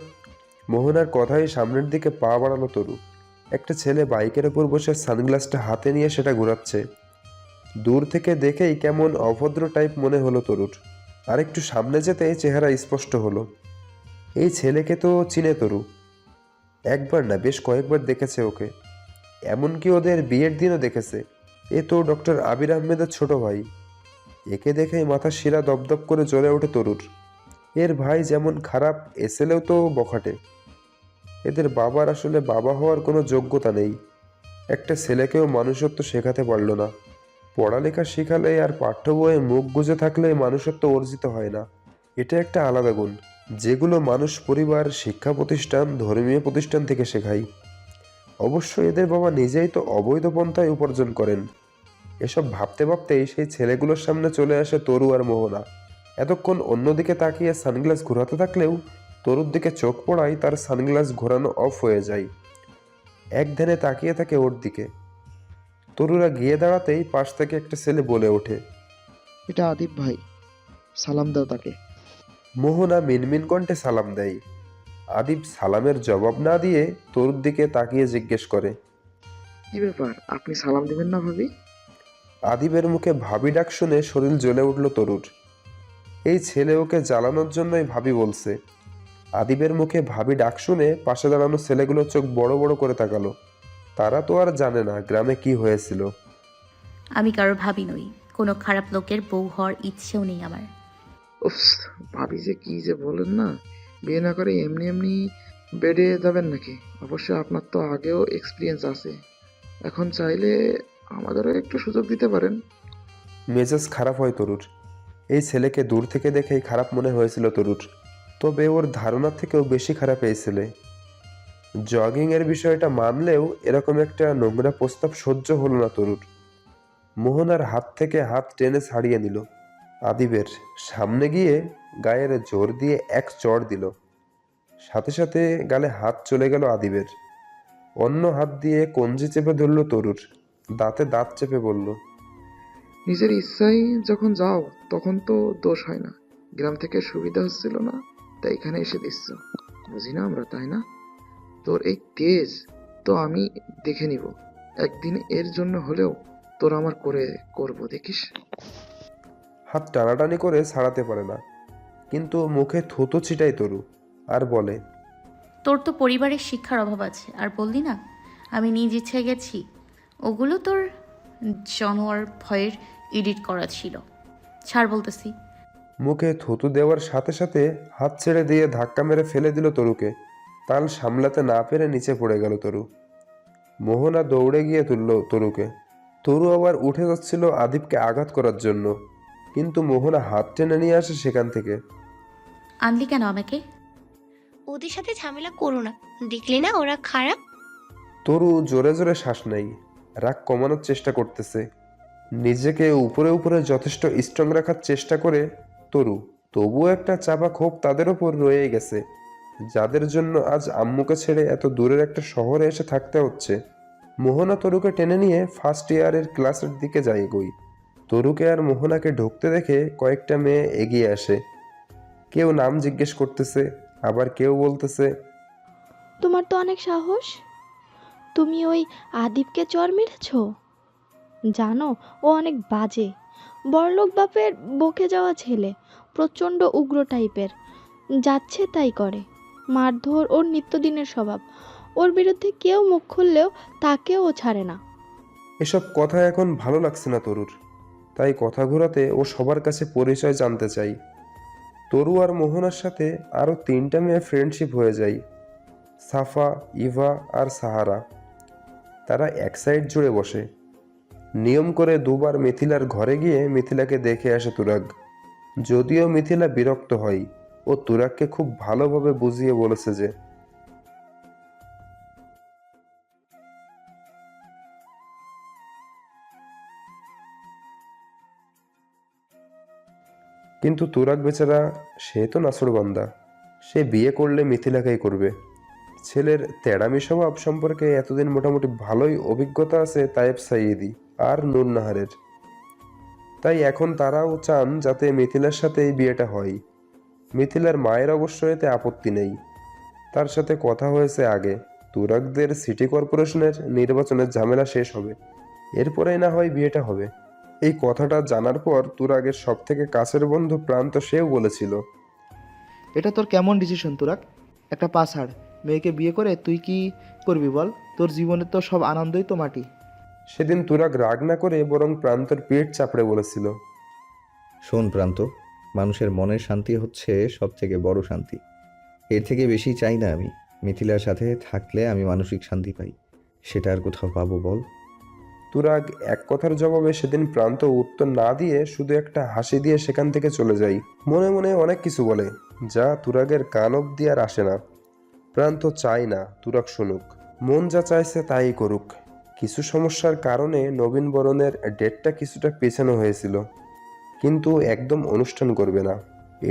মোহনার কথাই সামনের দিকে পা বাড়ালো তরু। একটা ছেলে বাইকের ওপর বসে সানগ্লাসটা হাতে নিয়ে সেটা ঘোরাচ্ছে। দূর থেকে দেখেই কেমন অভদ্র টাইপ মনে হলো তরুর। আর একটু সামনে যেতেই চেহারা স্পষ্ট হলো। এই ছেলেকে তো চিনে তরু, একবার না বেশ কয়েকবার দেখেছে ওকে, এমনকি ওদের বিয়ের দিনও দেখেছে। এ তো ডক্টর আবির আহমেদের ছোট ভাই। একে দেখেই মাথার শিরা দপদপ করে জ্বলে ওঠে তরুর। এর ভাই যেমন খারাপ, এ ছেলেও তো বখাটে। এদের বাবার আসলে বাবা হওয়ার কোনো যোগ্যতা নেই। একটা ছেলেকেও মানুষত্ব শেখাতে পারল না। পড়ালেখা শেখালে আর পাঠ্য বইয়ে মুখ গুজে থাকলে মানুষত্ব অর্জিত হয় না। এটা একটা আলাদা গুণ, যেগুলো মানুষ পরিবার, শিক্ষা প্রতিষ্ঠান, ধর্মীয় প্রতিষ্ঠান থেকে শেখায়। অবশ্য এদের বাবা নিজেই তো অবৈধ পন্থায় উপার্জন করেন। এসব ভাবতে ভাবতেই সেই ছেলেগুলোর সামনে চলে আসে তরু আর মোহনা। এতক্ষণ অন্যদিকে তাকিয়ে সানগ্লাস ঘোরাতে থাকলেও তরুর দিকে চোখ পড়ায় তার সানগ্লাস ঘোরানো অফ হয়ে যায়। এক ধ্যানে তাকিয়ে থাকে ওর দিকে। তরুরা গিয়ে দাঁড়াতেই পাশ থেকে একটা ছেলে বলে ওঠে, এটা আদিব ভাই, সালাম দাও তাকে। মোহনা মিনমিন কণ্ঠে সালাম দেয়। আদিব সালামের জবাব না দিয়ে তরুর দিকে তাকিয়ে জিজ্ঞেস করে, কি ব্যাপার, আপনি সালাম দিবেন না ভাবি? আদিবের মুখে ভাবি ডাক শুনে শরীর জ্বলে উঠল তরুর। এই ছেলে ওকে জ্বালানোর জন্যই ভাবি বলছে। আদিবের মুখে ভাবি ডাক শুনে পাশে দাঁড়ানো ছেলেগুলো চোখ বড় বড় করে তাকালো। তারা তো আর জানে না গ্রামে কি হয়েছিল। আমি কারোর ভাবি নই, কোনো খারাপ লোকের বউ হওয়ার ইচ্ছেও নেই আমার। উফ, ভাবি যে কি যে বলেন না, বিয়ে না করে এমনি এমনি বেডে যাবেন নাকি? অবশ্য আপনার তো আগেও এক্সপিরিয়েন্স আছে, এখন চাইলে আমাদেরও একটু সুযোগ দিতে পারেন। মেজাজ খারাপ হয় তরুর। এই ছেলেকে দূর থেকে দেখেই খারাপ মনে হয়েছিল তরুর, তবে ওর ধারণার থেকেও বেশি খারাপ এই ছেলে। জগিংয়ের বিষয়টা মানলেও এরকম একটা নোংরা প্রস্তাব সহ্য হলো না তরুর। মোহনার হাত থেকে হাত টেনে ছাড়িয়ে নিল। আদিবের সামনে গিয়ে গায়ের জোর দিয়ে এক চড় দিল। সাথে সাথে গালে হাত চলে গেল আদিবের। অন্য হাত দিয়ে কঞ্জি চেপে ধরল তরুর, দাঁতে দাঁত চেপে বলল, নিজের ইচ্ছায় যখন যাও তখন তো দোষ হয় না। গ্রাম থেকে সুবিধা হচ্ছিল না, তাই এখানে এসে দিচ্ছ, বুঝি না আমরা, তাই না? তোর এই তেজ তো আমি দেখে নিব, একদিন এর জন্য হলেও তোর আমার করবো, দেখিস। হাত টানাটানি করে ছাড়াতে পারে না, কিন্তু মুখে থুতু ছিটাই তরু আর বলে, তোর তো পরিবারের শিক্ষার অভাব আছে, আর বললি না আমি নিজ ইচ্ছে গেছি। ওগুলো তোর জানোয়ার ভয়ের এডিট করা ছিল। ছাড় বলতেছি। মুখে থুতু দেওয়ার সাথে সাথে হাত ছেড়ে দিয়ে ধাক্কা মেরে ফেলে দিল তরুকে। তাল সামলাতে না পেরে নিচে পড়ে গেল তরু। মোহনা দৌড়ে গিয়ে তুলল তরুকে। তরু আবার উঠে যাচ্ছিল আদিবকে আঘাত করার জন্য, কিন্তু মোহনা হাত টেনে নিয়ে আসে সেখান থেকে। আনলি কেন আমাকে? ওদের সাথে ঝামেলা করো না, দেখলে না ওরা খারাপ। তরু জোরে জোরে শ্বাস নেয়, রাগ কমানোর চেষ্টা করতেছে, নিজেকে উপরে উপরে যথেষ্ট স্ট্রং রাখার চেষ্টা করে তরু। তবুও একটা চাপা ক্ষোভ তাদের ওপর রয়ে গেছে, যাদের জন্য আজ আম্মুকে ছেড়ে এত দূরের একটা শহরে এসে থাকতে হচ্ছে। মোহনা তরুকে টেনে নিয়ে ফার্স্ট ইয়ারের ক্লাসের দিকে যায় এগোই। তরুকে আর মোহনাকে ঢুকতে দেখে কয়েকটা মেয়ে এগিয়ে আসে। কেউ নাম জিজ্ঞেস করতেছে, আবার কেউ বলতেছে, তোমার তো অনেক সাহস, তুমি ওই আদিবকে চর মেরেছ। জানো ও অনেক বাজে, বড়লোক বাপের বকে যাওয়া ছেলে, প্রচণ্ড উগ্র টাইপের, যাচ্ছে তাই করে, মারধর ওর নিত্যদিনের স্বভাব। ওর বিরুদ্ধে কেউ মুখ খুললেও তাকেও ও ছাড়ে না। এসব কথা এখন ভালো লাগছে না তরুর, তাই কথা ঘোরাতে ও সবার কাছে পরিচয় জানতে চাই। তরু আর মোহনার সাথে আরও 3টা মেয়ে ফ্রেন্ডশিপ হয়ে যায়, সাফা, ইভা আর সাহারা। তারা এক সাইড জুড়ে বসে। নিয়ম করে দুবার মিথিলার ঘরে গিয়ে মিথিলাকে দেখে আসে তুরাগ। যদিও মিথিলা বিরক্ত হয়, ও তুরাগকে খুব ভালোভাবে বুঝিয়ে বলেছে যে কিন্তু তুরাগ বেচারা, সে তো নাছোড়বান্দা, সে বিয়ে করলে মিথিলাকেই করবে। ছেলের তেড়ামি স্বভাব সম্পর্কে এতদিন মোটামুটি ভালোই অভিজ্ঞতা আছে তায়েব সাইয়েদি আর নূর নাহারের। তাই এখন তারাও চান যাতে মিথিলার সাথে এই বিয়েটা হয়। মিথিলার মায়ের অবশ্য এতে আপত্তি নেই, তার সাথে কথা হয়েছে আগে। তুরাগদের সিটি কর্পোরেশনের নির্বাচনের ঝামেলা শেষ হবে, এরপরেই না হয় বিয়েটা হবে। এই কথাটা জানার পর তুরাগের সব থেকে কাছের বন্ধু প্রান্ত সেও বলেছিল, এটা তোর কেমন ডিসিশন তুরাগ? একটা পাছাড় মেয়েকে বিয়ে করে তুই কি করবি বল? তোর জীবনের তো সব আনন্দই তো মাটি। সেদিন তুরাগ রাগ না করে বরং প্রান্তর পেট চাপড়ে বলেছিল, শোন প্রান্ত, মানুষের মনের শান্তি হচ্ছে সব থেকে বড় শান্তি। এর থেকে বেশি চাই না আমি। মিথিলার সাথে থাকলে আমি মানসিক শান্তি পাই, সেটা আর কোথাও পাবো বল? তুরাগ এক কথার জবাবে সেদিন প্রান্ত উত্তর না দিয়ে শুধু একটা হাসি দিয়ে সেখান থেকে চলে যায়। মনে মনে অনেক কিছু বলে, যা তুরাগের কান অব্দি আর আসে না। প্রান্ত চায় না তুরাগ শুনুক, মন যা চাইছে তাই করুক। কিছু সমস্যার কারণে নবীন বরণের ডেটটা কিছুটা পেছানো হয়েছিল, কিন্তু একদম অনুষ্ঠান করবে না,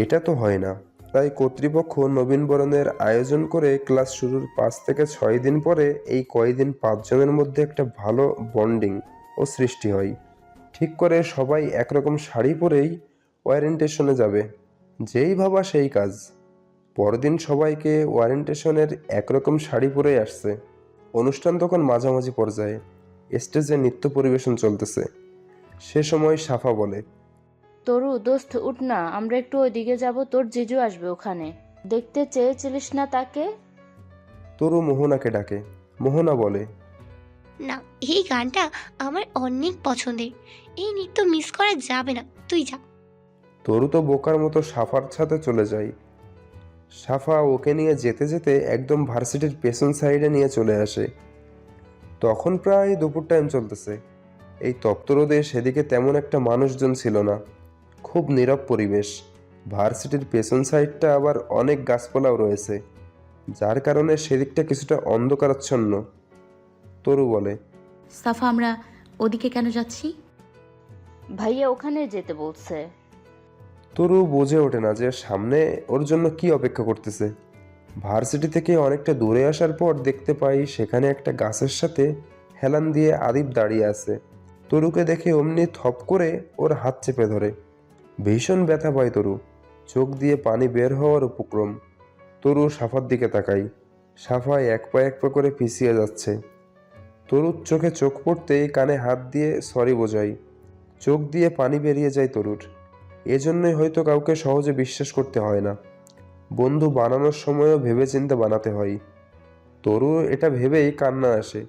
এটা তো হয় না। তাই কর্তৃপক্ষ নবীনবরণের আয়োজন করে ক্লাস শুরুর 5 থেকে 6 দিন পরে এই কয়দিন 5 জনের মধ্যে একটা ভালো বন্ডিং ও সৃষ্টি হয়। ঠিক করে সবাই একরকম শাড়ি পরেই ওয়ারেন্টেশনে যাবে, যেই ভাবা সেই কাজ। পরদিন সবাইকে ওয়ারেন্টেশনের একরকম শাড়ি পরেই আসছে। অনুষ্ঠান তখন মাঝামাঝি পর্যায়ে, স্টেজে নৃত্য পরিবেশন চলতেছে। সে সময় সাফা বলে, তরু দোস্ত উঠ না, আমরা একটু ওইদিকে যাব, তোর জিজু আসবে ওখানে। দেখতে চেয়েছিলিস না তাকে? তরু মোহনাকে ডাকে। মোহনা বলে, না, এই গানটা আমার অনেক পছন্দের, এই নৃত্য মিস করা যাবে না, তুই যা। তরু তো বোকার মতো সাফার সাথে চলে যায়। সাফা ওকে নিয়ে যেতে যেতে একদম ভার্সিটির পেছন সাইডে নিয়ে চলে আসে। তখন প্রায় দুপুর টাইম চলতেছে। এই তপ্ত রোদে সেদিকে তেমন একটা মানুষজন ছিল না, খুব নীরব পরিবেশ। ভার্সিটির পেছন সাইডটা আবার অনেক গাছপালাও রয়েছে, যার কারণে সেদিকটা কিছুটা অন্ধকারাচ্ছন্ন। তরু বলে, সাফা, আমরা ওদিকে কেন যাচ্ছি? ভাইয়া ওখানে যেতে বলছে। তরু বুঝে ওঠে না যে সামনে ওর জন্য কি অপেক্ষা করতেছে। ভার্সিটি থেকে অনেকটা দূরে আসার পর দেখতে পাই সেখানে একটা গাছের সাথে হেলান দিয়ে আদিব দাঁড়িয়ে আছে। তরুকে দেখে অমনি থপ করে ওর হাত চেপে ধরে। ভীষণ ব্যথা পায় তরু, চোখ দিয়ে পানি বের হওয়ার উপক্রম। তরু সাফার দিকে তাকাই, সাফা এক পা করে পিছিয়ে যাচ্ছে। তরুর চোখে চোখ পড়তেই কানে হাত দিয়ে সরি বোঝাই। চোখ দিয়ে পানি বেরিয়ে যায় তরুর। এজন্যই হয়তো কাউকে সহজে বিশ্বাস করতে হয় না, বন্ধু বানানোর সময়ও ভেবেচিন্তে বানাতে হয়। তরু এটা ভেবেই কান্না আসে।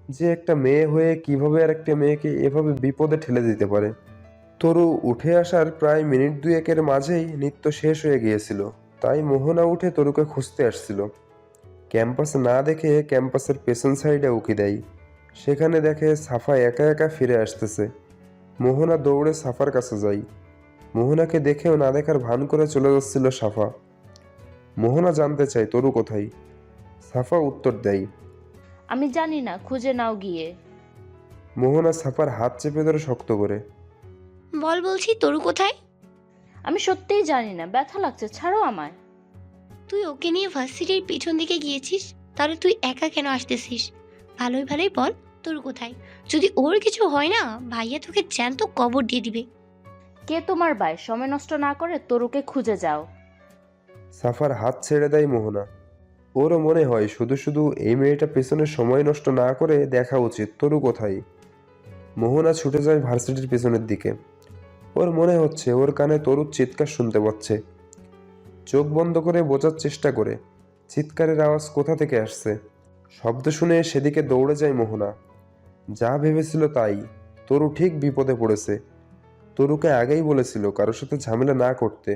যে একটা মেয়ে হয়ে কিভাবে আর একটা মেয়েকে এভাবে বিপদে ঠেলে দিতে পারে। তরু উঠে আসার প্রায় মিনিট দুয়েকের মাঝেই নৃত্য শেষ হয়ে গিয়েছিল, তাই মোহনা উঠে তরুকে খুঁজতে আসছিল। ক্যাম্পাস না দেখে ক্যাম্পাসের পেছন সাইডে উকি দেয়। সেখানে দেখে সাফা একা একা ফিরে আসতেছে। মোহনা দৌড়ে সাফার কাছে যায়। মোহনাকে দেখেও না দেখার ভান করে চলে যাচ্ছিল সাফা। মোহনা জানতে চায় তরু কোথায়। সাফা উত্তর দেয়। আমি জানি না, খুঁজে নাও গিয়ে। মোহনা সাফার হাত চেপে ধরে শক্ত করে। বল বলছি, তরু কোথায়? আমি সত্যিই জানি না, ব্যথা লাগছে, ছাড়ো আমায়। তুই ওকে নিয়ে ভার্সিটির পিছন দিকে গিয়েছিস, তাহলে তুই একা কেন আসতেছিস? ভালোই ভালোই বল তরু কোথায়। যদি ওর কিছু হয় না, ভাইয়া তোকে জ্যান্ত কবর দিয়ে দিবে। কে তোমার ভাই? সময় নষ্ট না করে তরুকে খুঁজে যাও। সাফার হাত ছেড়ে দেয় মোহনা। ওরও মনে হয় শুধু শুধু এই মেয়েটা পেছনে সময় নষ্ট না করে দেখা উচিত তরু কোথায়। মোহনা ছুটে যায় ভার্সিটির পেছনের দিকে। ওর মনে হচ্ছে ওর কানে তরুর চিৎকার শুনতে পাচ্ছে। চোখ বন্ধ করে বোঝার চেষ্টা করে চিৎকারের আওয়াজ কোথা থেকে আসছে। শব্দ শুনে সেদিকে দৌড়ে যায় মোহনা। যা ভেবেছিল তাই, তরু ঠিক বিপদে পড়েছে। তরুকে আগেই বলেছিল কারোর সাথে ঝামেলা না করতে।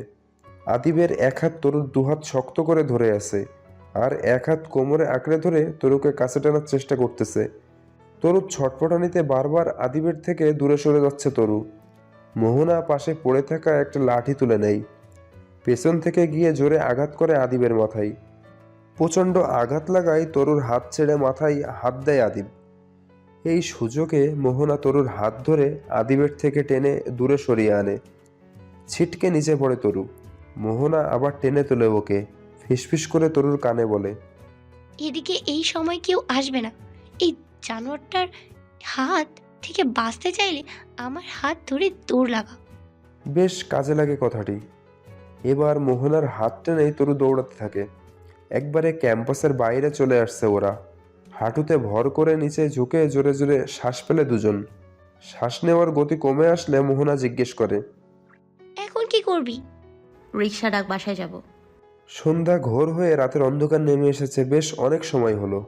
আদিবের এক হাত তরুর দুহাত শক্ত করে ধরে আছে, আর এক হাত কোমরে আঁকড়ে ধরে তরুকে কাছে টানার চেষ্টা করতেছে। তরুর ছটফটানিতে বারবার আদিবের থেকে দূরে সরে যাচ্ছে তরু। মোহনা পাশে পড়ে থাকা একটা লাঠি তুলে নেয়। পেছন থেকে গিয়ে জোরে আঘাত করে আদিবের মাথায়। প্রচণ্ড আঘাত লাগায় তরুর হাত ছেড়ে মাথায় হাত দেয় আদিব। এই সুযোগে মোহনা তরুর হাত ধরে আদিবের থেকে টেনে দূরে সরিয়ে আনে। ছিটকে নিচে পড়ে তরু। মোহনা আবার টেনে তোলে ওকে। ফিসফিস করে তরুর কানে বলে, এদিকে এই সময় কেউ আসবে না। এই জানোয়ারটার হাত থেকে বাঁচতে চাইলে আমার হাত ধরে দৌড় লাগা। বেশ কাজে লাগে কথাটি। এবার মোহনার হাত টেনেই তরু দৌড়াতে থাকে। একবারে ক্যাম্পাসের বাইরে চলে আসছে ওরা। হাঁটুতে ভর করে নিচে ঝুঁকে জোরে জোরে শ্বাস ফেলে দুজন। শ্বাস নেওয়ার গতি কমে আসলে মোহনা জিজ্ঞেস করে, এখন কি করবি? রিক্সা ডাক, বাসায় যাব। সন্ধ্যা ঘোর হয়ে রাতের অন্ধকার নেমে এসেছে। বেশ অনেক সময় হলো।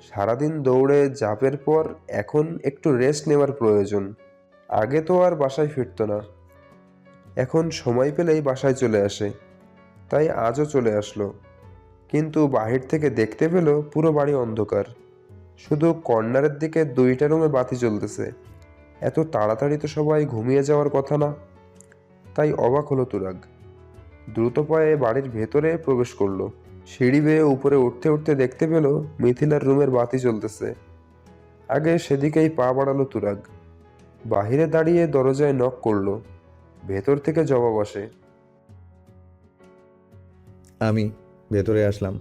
সারাদিন দৌড়ে জাপের পর এখন একটু রেস্ট নেওয়ার প্রয়োজন। আগে তো আর বাসায় ফিরত না, এখন সময় পেলেই বাসায় চলে আসে। তাই আজও চলে আসলো। কিন্তু বাহির থেকে দেখতে পেল পুরো বাড়ি অন্ধকার। শুধু কর্নারের দিকে 2টা রুমে বাতি জ্বলতেছে। এত তাড়াতাড়ি তো সবাই ঘুমিয়ে যাওয়ার কথা না। তাই অবাক হলো তুরাগ। দ্রুত পায়ে বাড়ির ভেতরে প্রবেশ করলো। সিঁড়ি বেয়ে উপরে উঠতে উঠতে দেখতে পেল মিথিলার রুমের বাতি জ্বলতেছে। আগে সেদিকেই পা বাড়ালো তুরাগ। বাহিরে দাঁড়িয়ে দরজায় নক করলো। ভেতর থেকে জবাব আসে। আমি ভেতরে আসলাম।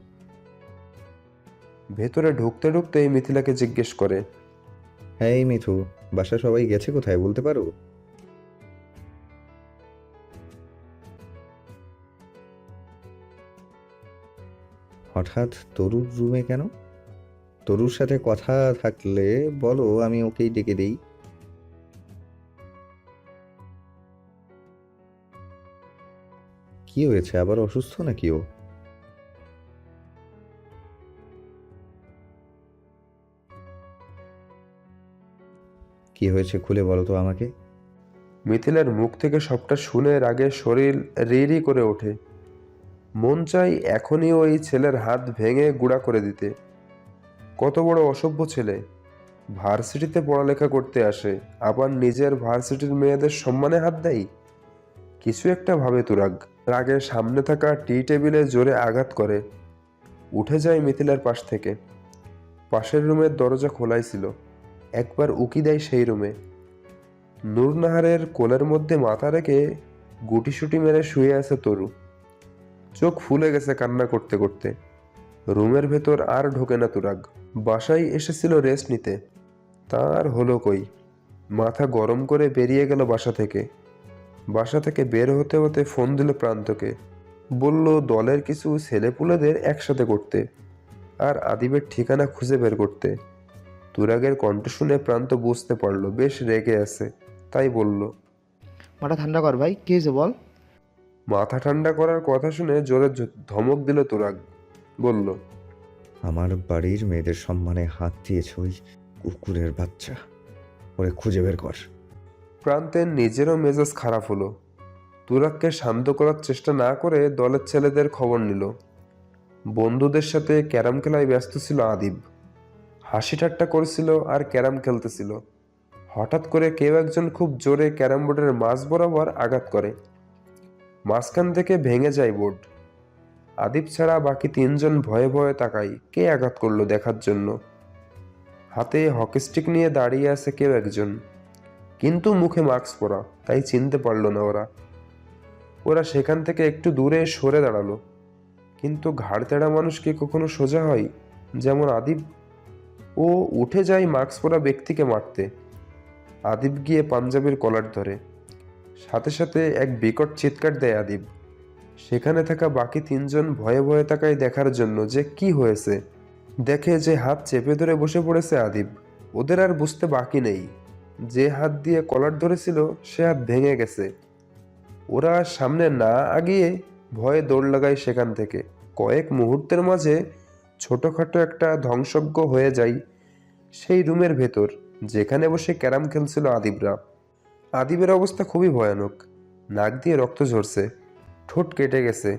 ভেতরে ঢুকতে ঢুকতেই মিথিলাকে জিজ্ঞেস করে, হ্যাঁ এই মিথু, বাসা সবাই গেছে কোথায় বলতে পারো? হঠাৎ তরুর রুমে কেন? তরুর সাথে কথা থাকলে বলো, আমি ওকেই ডেকে দেই। কি হয়েছে, আবার অসুস্থ নাকি ও? কি হয়েছে খুলে বলো তো আমাকে। মিথিলার মুখ থেকে সবটা শুনে রাগে শরীর রি করে ওঠে। মন চাই এখনই ওই ছেলের হাত ভেঙে গুঁড়া করে দিতে। কত বড় অসভ্য ছেলে। ভার্সিটিতে পড়ালেখা করতে আসে, আবার নিজের ভার্সিটির মেয়েদের সম্মানে হাত দেয়। কিছু একটা ভাবে তুরাগ। রাগে সামনে থাকা টি টেবিলে জোরে আঘাত করে। উঠে যায় মিথিলার পাশ থেকে। পাশের রুমের দরজা খোলাই ছিল। একবার উকি দেয় সেই রুমে। নূরনাহারের কোলের মধ্যে মাথা রেখে গুটিসুটি মেরে শুয়ে আছে তরু। চোখ ফুলে গেছে কান্না করতে করতে। রুমের ভেতর আর ঢোকে না তুরাগ। বাসায় এসেছিল রেস্ট নিতে, তার হলো কই। মাথা গরম করে বেরিয়ে গেল বাসা থেকে। বাসা থেকে বের হতে হতে ফোন দিল প্রান্তকে। বলল দলের কিছু ছেলেপুলেদের একসাথে করতে, আর আদিবের ঠিকানা খুঁজে বের করতে। তুরাগের কণ্ঠ শুনে প্রান্ত বুঝতে পারলো বেশ রেগে আছে। তাই বলল, মাথা ঠান্ডা কর ভাই, কে যে বল। মাথা ঠান্ডা করার কথা শুনে জোরে ধমক দিল তুরাগ। বলল, আমার বাড়ির মেয়েদের সম্মানে হাত দিয়েছ, ওই কুকুরের বাচ্চা, ওরে খুঁজে বের কর। প্রান্তের নিজেরও মেজাজ খারাপ হলো। তুরাগকে শান্ত করার চেষ্টা না করে দলের ছেলেদের খবর নিল। বন্ধুদের সাথে ক্যারাম খেলায় ব্যস্ত ছিল আদিব। হাসি ঠাট্টা করছিল আর ক্যারাম খেলতেছিল। হঠাৎ করে কেউ একজন খুব জোরে ক্যারাম বোর্ডের মাঝ বরাবর আঘাত করে। মাঝখান থেকে ভেঙে যায় বোর্ড। আদিব ছাড়া বাকি তিনজন ভয়ে ভয়ে তাকায় কে আঘাত করলো দেখার জন্য। হাতে হকি স্টিক নিয়ে দাঁড়িয়ে আছে কেউ একজন, কিন্তু মুখে মাস্ক পরা, তাই চিনতে পারল না ওরা। ওরা সেখান থেকে একটু দূরে সরে দাঁড়ালো, কিন্তু ঘাড় তেড়া মানুষ কি কখনো সোজা হয়? যেমন আদিব। ও উঠে যায় মাস্ক পরা ব্যক্তিকে মারতে। আদিব গিয়ে পাঞ্জাবির কলার ধরে, সাথে সাথে এক বিকট চিৎকার দেয় আদিব। সেখানে থাকা বাকি তিনজন ভয়ে ভয়ে তাকায় দেখার জন্য যে কি হয়েছে। দেখে যে হাত চেপে ধরে বসে পড়েছে আদিব। ওদের আর বুঝতে বাকি নেই, যে হাত দিয়ে কলার ধরেছিল সে হাত ভেঙে গেছে। ওরা সামনে না আগিয়ে ভয়ে দৌড় লাগায় সেখান থেকে। কয়েক মুহূর্তের মাঝে ছোটখাটো একটা ধ্বংসজ্ঞ হয়ে যায় সেই রুমের ভেতর, যেখানে বসে ক্যারাম খেলছিল আদিবরা। আদিবের অবস্থা খুবই ভয়ানক। নাক দিয়ে রক্ত ঝরছে, ঠোঁট কেটে গেছে,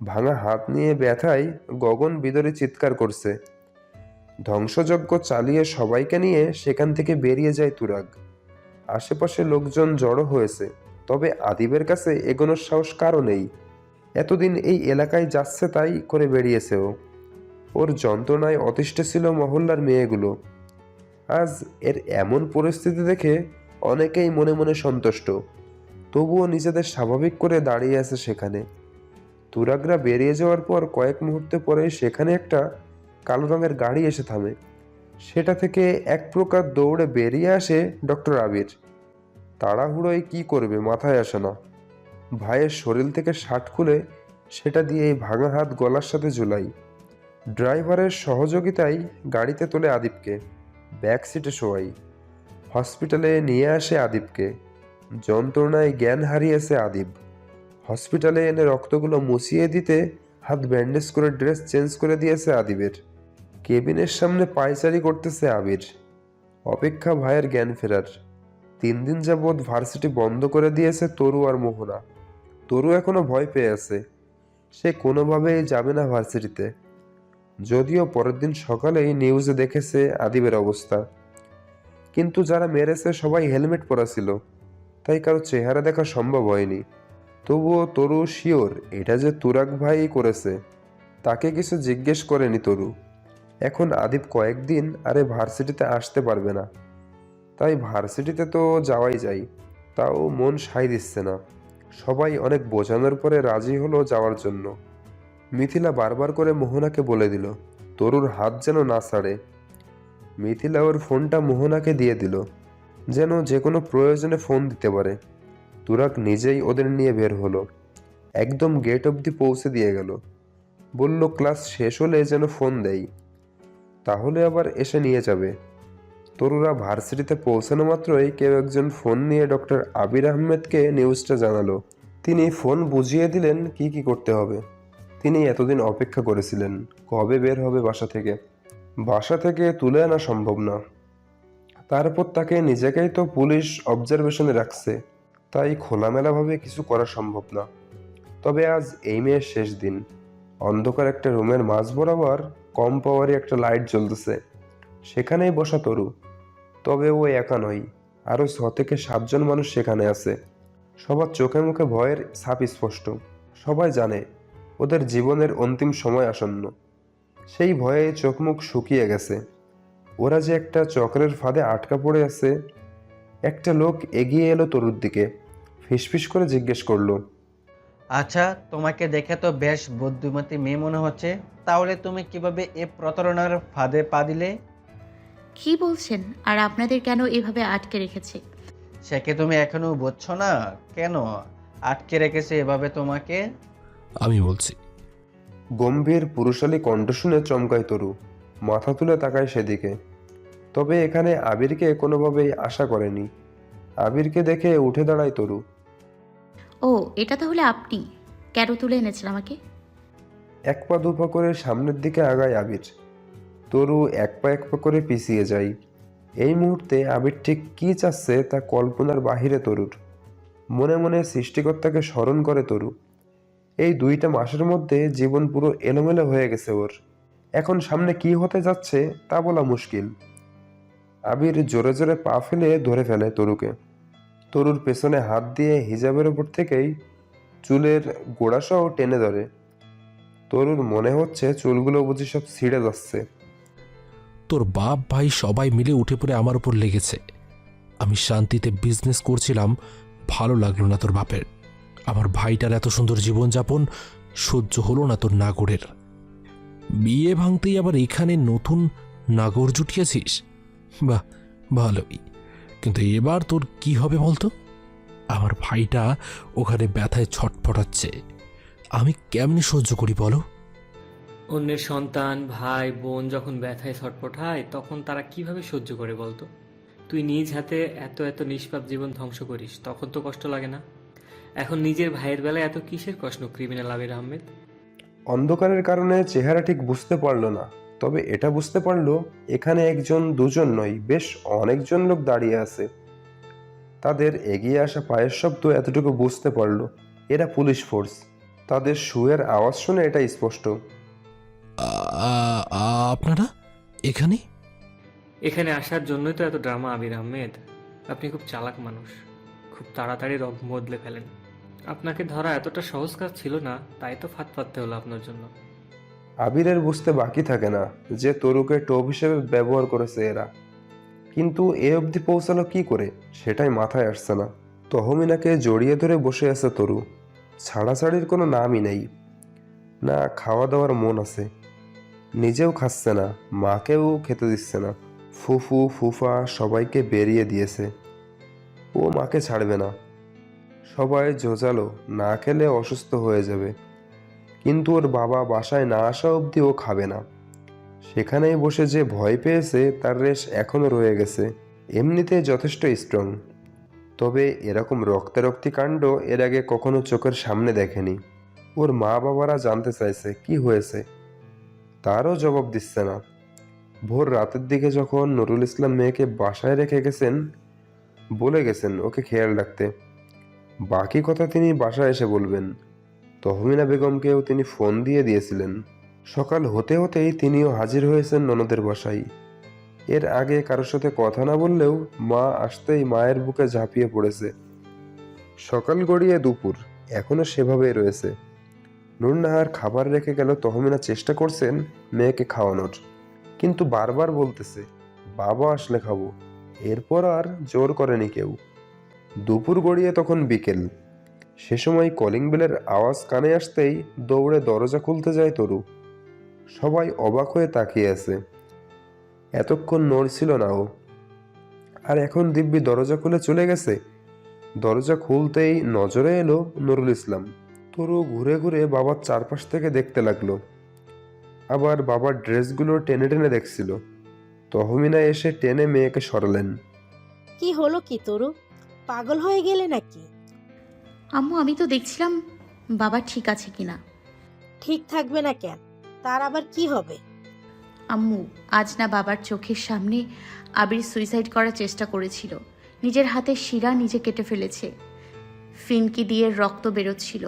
ভাঙা হাত নিয়ে ব্যথায় গগন বিদরে চিৎকার করছে। ধ্বংসযজ্ঞ চালিয়ে সবাইকে নিয়ে সেখান থেকে বেরিয়ে যায় তুরাগ। আশেপাশে লোকজন জড়ো হয়েছে, তবে আদিবের কাছে এগোনোর সাহস কারও নেই। এতদিন এই এলাকায় যাচ্ছে তাই করে বেরিয়েছে ও। ওর যন্ত্রণায় অতিষ্ঠ ছিল মহল্লার মেয়েগুলো। আজ এর এমন পরিস্থিতি দেখে অনেকেই মনে মনে সন্তুষ্ট, তবুও নিজেদের স্বাভাবিক করে দাঁড়িয়ে আছে সেখানে। তুরাগরা বেরিয়ে যাওয়ার পর কয়েক মুহূর্তে পরে সেখানে একটা কালো রঙের গাড়ি এসে থামে। সেটা থেকে এক প্রকার দৌড়ে বেরিয়ে আসে ডক্টর আবির। তাড়াহুড়োয় কি করবে মাথায় আসে না। ভাইয়ের শরীর থেকে শার্ট খুলে সেটা দিয়ে এই ভাঙা হাত গলার সাথে ঝুলাই। ড্রাইভারের সহযোগিতায় গাড়িতে তোলে আদিবকে, ব্যাক সিটে শোয়াই। হসপিটালে নিয়ে আসে আদিবকে। যন্ত্রণায় জ্ঞান হারিয়েছে আদিব। হসপিটালে এনে রক্তগুলো মুছিয়ে দিতে হাত ব্যান্ডেজ করে ড্রেস চেঞ্জ করে দিয়েছে আদিবের। কেবিনের সামনে পায়চারি করতেছে আবির। অপেক্ষা ভাইয়ের জ্ঞান ফেরার। 3 দিন যাবৎ ভার্সিটি বন্ধ করে দিয়েছে তরু আর মোহনা। তরু এখনো ভয় পেয়ে আছে, সে কোনোভাবেই যাবে না ভার্সিটিতে। যদিও পরের দিন সকালেই নিউজে দেখেছে আদিবের অবস্থা, কিন্তু যারা মেরেছে সবাই হেলমেট পরা ছিল, তাই কারো চেহারা দেখা সম্ভব হয়নি। তবুও তরু শিওর এটা যে তুরাগ ভাই করেছে। তাকে কিছু জিজ্ঞেস করেনি তরু। এখন আদিব কয়েকদিন আরে ভার্সিটিতে আসতে পারবে না, তাই ভার্সিটিতে তো যাওয়াই যায়, তাও মন সায় দিচ্ছে না। সবাই অনেক বোঝানোর পরে রাজি হলো যাওয়ার জন্য। মিথিলা বারবার করে মোহনাকে বলে দিল তরুর হাত যেন না ছাড়ে। মিথিলা ওর ফোনটা মোহনাকে দিয়ে দিল, যেন যে কোনো প্রয়োজনে ফোন দিতে পারে। তুরাগ নিজেই ওদের নিয়ে বের হলো, একদম গেট অবধি পৌঁছে দিয়ে গেল। বলল ক্লাস শেষ হলে যেন ফোন দেয়, তাহলে আবার এসে নিয়ে যাবে। তরুরা ভার্সিটিতে পৌঁছানো মাত্রই কেউ একজন ফোন নিয়ে ডক্টর আবির আহমেদকে নিউজটা জানালো। তিনি ফোন বুঝিয়ে দিলেন কি কি করতে হবে। তিনি এতদিন অপেক্ষা করেছিলেন কবে বের হবে বাসা থেকে। বাসা থেকে তুলে আনা সম্ভব না, তারপর তাকে নিজেকেই তো পুলিশ অবজারভেশনে রাখছে, তাই খোলামেলাভাবে কিছু করা সম্ভব না। তবে আজ এই মেয়ের শেষ দিন। অন্ধকার একটা রুমের মাঝ বরাবর কম পাওয়ারে একটা লাইট জ্বলতেছে, সেখানেই বসা তরু। তবে ও একা নয়, আরও 6 থেকে 7 জন মানুষ সেখানে আছে। সবার চোখে মুখে ভয়ের ছাপ স্পষ্ট। সবাই জানে ওদের জীবনের অন্তিম সময় আসন্ন। সেই ভয়ে চোখ মুখ শুকিয়ে গেছে। ওরা যে একটা চক্রের ফাঁদে আটকা পড়ে আছে। একটা লোক এগিয়ে এলো তরুর দিকে, ফিসফিস করে জিজ্ঞেস করলো, আচ্ছা, তোমাকে দেখে তো বেশ বুদ্ধিমতী মেয়ে মনে হচ্ছে, তাহলে তুমি কিভাবে এ প্রতারণার ফাঁদে পা দিলে? কি বলছেন? আর আপনাদের কেন এভাবে আটকে রেখেছে? সেকে তুমি এখনো বুঝছো না? কেন আটকে রেখেছে এভাবে তোমাকে? আমি বলছি। গম্ভীর পুরুষালী কণ্ঠ শুনে চমকায় তরু, মাথা তুলে তাকায় সেদিকে। তবে এখানে আবিরকে কোনোভাবেই আশা করেনি। আবিরকে দেখে উঠে দাঁড়ায় তরু। ও, এটা তাহলে আপনি? কেন তুলে এনেছেন আমাকে? এক পা দুপা করে সামনের দিকে আগায় আবির। তরু এক পা করে পিছিয়ে যায়। এই মুহূর্তে আবির ঠিক কী চাচ্ছে তা কল্পনার বাহিরে তরুর। মনে মনে সৃষ্টিকর্তাকে স্মরণ করে তরু। এই 2টা মাসের মধ্যে জীবন পুরো এলোমেলো হয়ে গেছে ওর। এখন সামনে কি হতে যাচ্ছে তা বলা মুশকিল। আবির জোরে জোরে পা ফেলে ধরে ফেলে তরুকে। তরুর পেছনে হাত দিয়ে হিজাবের ওপর থেকেই চুলের গোড়াসহ টেনে ধরে। তরুর মনে হচ্ছে চুলগুলো বুঝি সব ছিঁড়ে যাচ্ছে। তোর বাপ ভাই সবাই মিলে উঠে পড়ে আমার উপর লেগেছে। আমি শান্তিতে বিজনেস করছিলাম, ভালো লাগলো না তোর বাপের। আমার ভাইটার এত সুন্দর জীবনযাপন সহ্য হলো না তোর নাগরের। বিয়ে ভাঙতেই আবার এখানে নতুন নাগর জুটিয়েছিস। বাহ, ভালোই, কিন্তু এবার তোর কি হবে বলতো? আমার ভাইটা ওখানে ব্যথায় ছটফটাচ্ছে, আমি কেমনি সহ্য করি বলো? অন্যের সন্তান ভাই বোন যখন ব্যথায় ছটফটায় তখন তারা কিভাবে সহ্য করে বলতো? তুই নিজ হাতে এত এত নিষ্পাপ জীবন ধ্বংস করিস, তখন তো কষ্ট লাগে না? এখন নিজের ভাইয়ের বেলায় এত কিসের কষ্ট ক্রিমিনাল আবির আহমেদ? অন্ধকারের কারণে চেহারা ঠিক বুঝতে পারল না, তবে এটা বুঝতে পারলো এখানে একজন দুজন নয়, বেশ অনেকজন লোক দাঁড়িয়ে আছে। তাদের এগিয়ে আসা পায়ের শব্দ এতটুকু বুঝতে পারলো এরা পুলিশ ফোর্স। তাদের শুয়ের আওয়াজ শুনে এটা স্পষ্ট। আপনারা এখানে? এখানে আসার জন্যই তো এত ড্রামা আবির আহমেদ। আপনি খুব চালাক মানুষ, খুব তাড়াতাড়ি রং বদলে ফেলেন। আপনাকে ধরা এতটা সহজ কাজ ছিল না, তাই তো ফাঁদ পাততে হলো আপনার জন্য। আবিরের বুঝতে বাকি থাকে না যে তরুকে টোপ হিসেবে ব্যবহার করেছে এরা, কিন্তু এ অবধি পৌঁছালো কি করে সেটাই মাথায় আসছে না। তহমিনাকে জড়িয়ে ধরে বসে আছে তরু, ছাড়াছাড়ির কোনো নামই নেই। না খাওয়া দাওয়ার মন আছে, নিজেও খাচ্ছে না, মাকেও খেতে দিচ্ছে না। ফুফু ফুফা সবাইকে বেরিয়ে দিয়েছে, ও মাকে ছাড়বে না। সবাই জোজালো, না খেলে অসুস্থ হয়ে যাবে, কিন্তু ওর বাবা বাসায় না আসা অবধি ও খাবে না। সেখানেই বসে যে ভয় পেয়েছে তার রেশ এখনো রয়ে গেছে। এমনিতে যথেষ্ট স্ট্রং, তবে এরকম রক্তারক্তি কাণ্ড এর আগে কখনো চোখের সামনে দেখেনি। ওর মা বাবারা জানতে চাইছে কি হয়েছে, তারও জবাব দিচ্ছে না। ভোর রাতের দিকে যখন নুরুল ইসলাম মেয়েকে বাসায় রেখে গেছেন, বলে গেছেন ওকে খেয়াল রাখতে। বাকি কথা তিনি বাসায় এসে বলবেন। তহমিনা বেগমকেও তিনি ফোন দিয়ে দিয়েছিলেন। সকাল হতে হতেই তিনিও হাজির হয়েছেন ননদের বাসায়। এর আগে কারোর সাথে কথা না বললেও মা আসতেই মায়ের বুকে ঝাঁপিয়ে পড়েছে। সকাল গড়িয়ে দুপুর, এখনো সেভাবেই রয়েছে। নুরনাহার খাবার রেখে গেল, তহমিনা চেষ্টা করছেন মেয়েকে খাওয়ানোর, কিন্তু বারবার বলতেছে বাবা আসলে খাবো। এরপর আর জোর করেনি কেউ। দুপুর গড়িয়ে তখন বিকেল। সে সময় কলিং বেলের আওয়াজ কানে আসতেই দৌড়ে দরজা খুলতে যায় তরু। সবাই অবাক হয়ে তাকিয়ে আছে। এতক্ষণ নড়ছিল না ও, আর এখন দিব্যি দরজা খুলে চলে গেছে। দরজা খুলতেই নজরে এলো নুরুল ইসলাম। তরু ঘুরে ঘুরে বাবার চারপাশ থেকে দেখতে লাগলো, আবার বাবার ড্রেসগুলো টেনে টেনে দেখছিল। তহমিনা এসে টেনে মেয়েকে সরালেন। কি হলো কি তরু, পাগল হয়ে গেলে নাকি? আম্মু, আমি তো দেখছিলাম বাবা ঠিক আছে কিনা। ঠিক থাকবে না কেন? তার আবার কি হবে? আম্মু, আজ না বাবার চোখের সামনে আবির সুইসাইড করার চেষ্টা করেছিল। নিজের হাতে শিরা নিজে কেটে ফেলেছে, ফিনকি দিয়ে রক্ত বেরোচ্ছিল।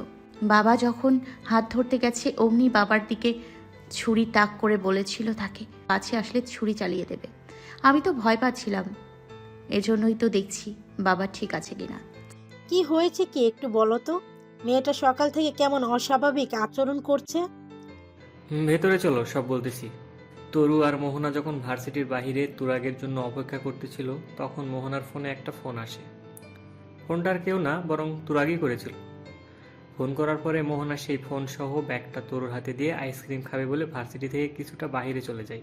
বাবা যখন হাত ধরতে গেছে অমনি বাবার দিকে ছুরি তাক করে বলেছিল তাকে পাছে আসলে ছুরি চালিয়ে দেবে। আমি তো ভয় পাচ্ছিলাম, এজন্যই তো দেখছি বাবা ঠিক আছে কিনা। কি হয়েছে কি একটু বলো তো? মেয়েটা সকাল থেকে কেমন অস্বাভাবিক আচরণ করছে। ভেতরে চলো, সব বলতেছি। তরু আর মোহনা যখন ভার্সিটির বাহিরে তুরাগের জন্য অপেক্ষা করতেছিল, তখন মোহনার ফোনে একটা ফোন আসে। ফোনটার কেউ না, বরং তুরাগই করেছিল। ফোন করার পরে মোহনা সেই ফোন সহ ব্যাগটা তরুর হাতে দিয়ে আইসক্রিম খাবে বলে ভার্সিটি থেকে কিছুটা বাইরে চলে যায়।